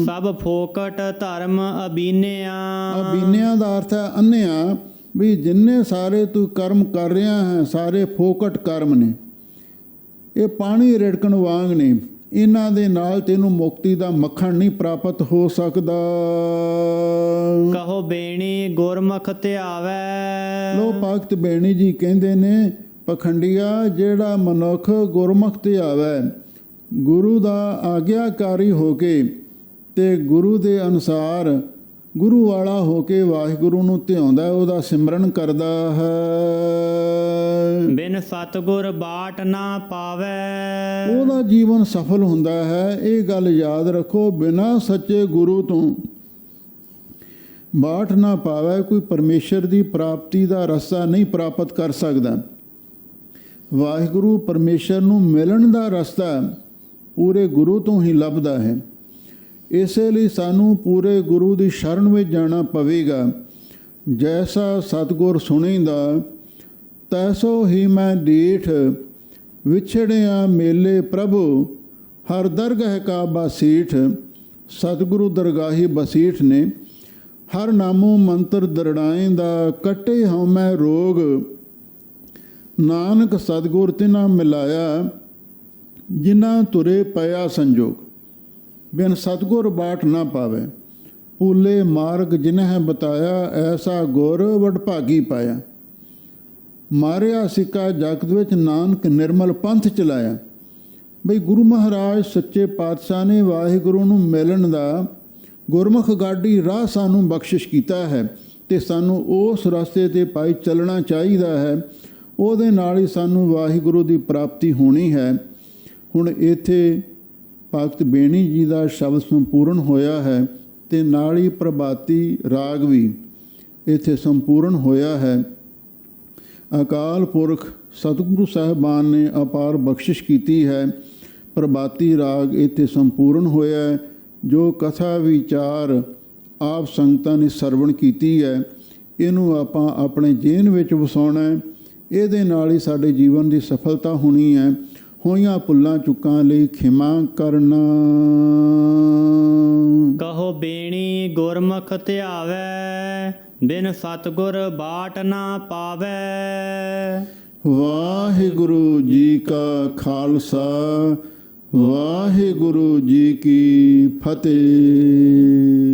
ਸਭ ਫੋਕਟ ਧਰਮ ਅਬੀਨਿਆ। ਅਬੀਨਿਆ ਦਾ ਅਰਥ ਹੈ ਅੰਨਿਆ, ਵੀ ਜਿੰਨੇ ਸਾਰੇ ਤੂੰ ਕਰਮ ਕਰ ਰਿਹਾ ਹੈ ਸਾਰੇ ਫੋਕਟ ਕਰਮ ਨੇ, ਇਹ ਪਾਣੀ ਰਿੜਕਣ ਵਾਂਗ ਨੇ। ਇਹਨਾਂ ਦੇ ਨਾਲ ਤੈਨੂੰ ਮੁਕਤੀ ਦਾ ਮੱਖਣ ਨਹੀਂ ਪ੍ਰਾਪਤ ਹੋ ਸਕਦਾ। ਕਹੋ ਬੇਣੀ ਗੁਰਮੁਖ ਧਿਆਵੈ। ਲੋ ਭਗਤ ਬੇਣੀ ਜੀ ਕਹਿੰਦੇ ਨੇ ਪਖੰਡੀਆ ਜਿਹੜਾ ਮਨੁੱਖ ਗੁਰਮੁਖ ਧਿਆਵੈ, ਗੁਰੂ ਦਾ ਆਗਿਆਕਾਰੀ ਹੋ ਕੇ ਤੇ ਗੁਰੂ ਦੇ ਅਨੁਸਾਰ ਗੁਰੂ ਵਾਲਾ ਹੋ ਕੇ ਵਾਹਿਗੁਰੂ ਨੂੰ ਧਿਆਉਂਦਾ, ਉਹਦਾ ਸਿਮਰਨ ਕਰਦਾ ਹੈ। ਬਿਨ ਸਤਿਗੁਰ ਬਾਟ ਨਾ ਪਾਵੈ। ਉਹਦਾ ਜੀਵਨ ਸਫਲ ਹੁੰਦਾ ਹੈ। ਇਹ ਗੱਲ ਯਾਦ ਰੱਖੋ, ਬਿਨਾਂ ਸੱਚੇ ਗੁਰੂ ਤੋਂ ਬਾਟ ਨਾ ਪਾਵੈ, ਕੋਈ ਪਰਮੇਸ਼ਰ ਦੀ ਪ੍ਰਾਪਤੀ ਦਾ ਰਸਤਾ ਨਹੀਂ ਪ੍ਰਾਪਤ ਕਰ ਸਕਦਾ। ਵਾਹਿਗੁਰੂ ਪਰਮੇਸ਼ਰ ਨੂੰ ਮਿਲਣ ਦਾ ਰਸਤਾ ਪੂਰੇ ਗੁਰੂ ਤੋਂ ਹੀ ਲੱਭਦਾ ਹੈ। ਇਸੇ ਲਈ ਸਾਨੂੰ ਪੂਰੇ ਗੁਰੂ ਦੀ ਸ਼ਰਨ ਵਿੱਚ ਜਾਣਾ ਪਵੇਗਾ। ਜੈਸਾ ਸਤਿਗੁਰ ਸੁਣੀਂਦਾ ਤੈਸੋ ਹੀ ਮੈਂ ਡੀਠ, ਵਿਛੜਿਆ ਮੇਲੇ ਪ੍ਰਭੂ ਹਰ ਦਰਗਹ ਕਾ ਬਾਸੀਠ। ਸਤਿਗੁਰੂ ਦਰਗਾਹੀ ਬਸੀਠ ਨੇ, ਹਰ ਨਾਮੋ ਮੰਤਰ ਦਰੜਾਏਂਦਾ, ਕੱਟੇ ਹਉਮੈ ਰੋਗ। ਨਾਨਕ ਸਤਿਗੁਰ ਤਿਨਾ ਮਿਲਾਇਆ, ਜਿਨ੍ਹਾਂ ਤੁਰੇ ਪਿਆ ਸੰਜੋਗ। ਬਿਨ ਸਤਿਗੁਰ ਬਾਟ ਨਾ ਪਾਵੇ, ਭੂਲੇ ਮਾਰਗ ਜਿਨਹਿ ਬਤਾਇਆ, ਐਸਾ ਗੁਰ ਵਡਭਾਗੀ ਪਾਇਆ। ਮਾਰਿਆ ਸਿੱਕਾ ਜਗਤ ਵਿੱਚ, ਨਾਨਕ ਨਿਰਮਲ ਪੰਥ ਚਲਾਇਆ। ਬਈ ਗੁਰੂ ਮਹਾਰਾਜ ਸੱਚੇ ਪਾਤਸ਼ਾਹ ਨੇ ਵਾਹਿਗੁਰੂ ਨੂੰ ਮਿਲਣ ਦਾ ਗੁਰਮੁਖ ਗਾਡੀ ਰਾਹ ਸਾਨੂੰ ਬਖਸ਼ਿਸ਼ ਕੀਤਾ ਹੈ ਤੇ ਸਾਨੂੰ ਉਸ ਰਸਤੇ 'ਤੇ ਪਾਈ ਚੱਲਣਾ ਚਾਹੀਦਾ ਹੈ। ਉਹਦੇ ਨਾਲ ਹੀ ਸਾਨੂੰ ਵਾਹਿਗੁਰੂ ਦੀ ਪ੍ਰਾਪਤੀ ਹੋਣੀ ਹੈ। ਹੁਣ ਇੱਥੇ ਭਗਤ ਬੇਣੀ ਜੀ ਦਾ ਸ਼ਬਦ ਸੰਪੂਰਨ ਹੋਇਆ ਹੈ ਤੇ ਨਾਲ ਹੀ ਪ੍ਰਭਾਤੀ ਰਾਗ ਵੀ ਇੱਥੇ ਸੰਪੂਰਨ ਹੋਇਆ ਹੈ। ਅਕਾਲ ਪੁਰਖ ਸਤਿਗੁਰੂ ਸਾਹਿਬਾਨ ਨੇ ਅਪਾਰ ਬਖਸ਼ਿਸ਼ ਕੀਤੀ ਹੈ। ਪ੍ਰਭਾਤੀ ਰਾਗ ਇੱਥੇ ਸੰਪੂਰਨ ਹੋਇਆ ਹੈ। ਜੋ ਕਥਾ ਵਿਚਾਰ ਆਪ ਸੰਗਤਾਂ ਨੇ ਸਰਵਣ ਕੀਤੀ ਹੈ, ਇਹਨੂੰ ਆਪਾਂ ਆਪਣੇ ਜੀਵਨ ਵਿੱਚ ਵਸਾਉਣਾ ਹੈ। ਇਹਦੇ ਨਾਲ ਹੀ ਸਾਡੇ ਜੀਵਨ ਦੀ ਸਫਲਤਾ ਹੋਣੀ ਹੈ। ਹੋਈਆਂ ਭੁੱਲਾਂ ਚੁੱਕਾਂ ਲਈ ਖਿਮਾ ਕਰਨਾ। ਕਹੋ ਬੇਣੀ ਗੁਰਮੁਖ ਧਿਆਵੈ, ਬਿਨ ਸਤਿਗੁਰ ਬਾਟ ਨਾ ਪਾਵੈ। ਵਾਹਿਗੁਰੂ ਜੀ ਕਾ ਖਾਲਸਾ, ਵਾਹਿਗੁਰੂ ਜੀ ਕੀ ਫਤਿਹ।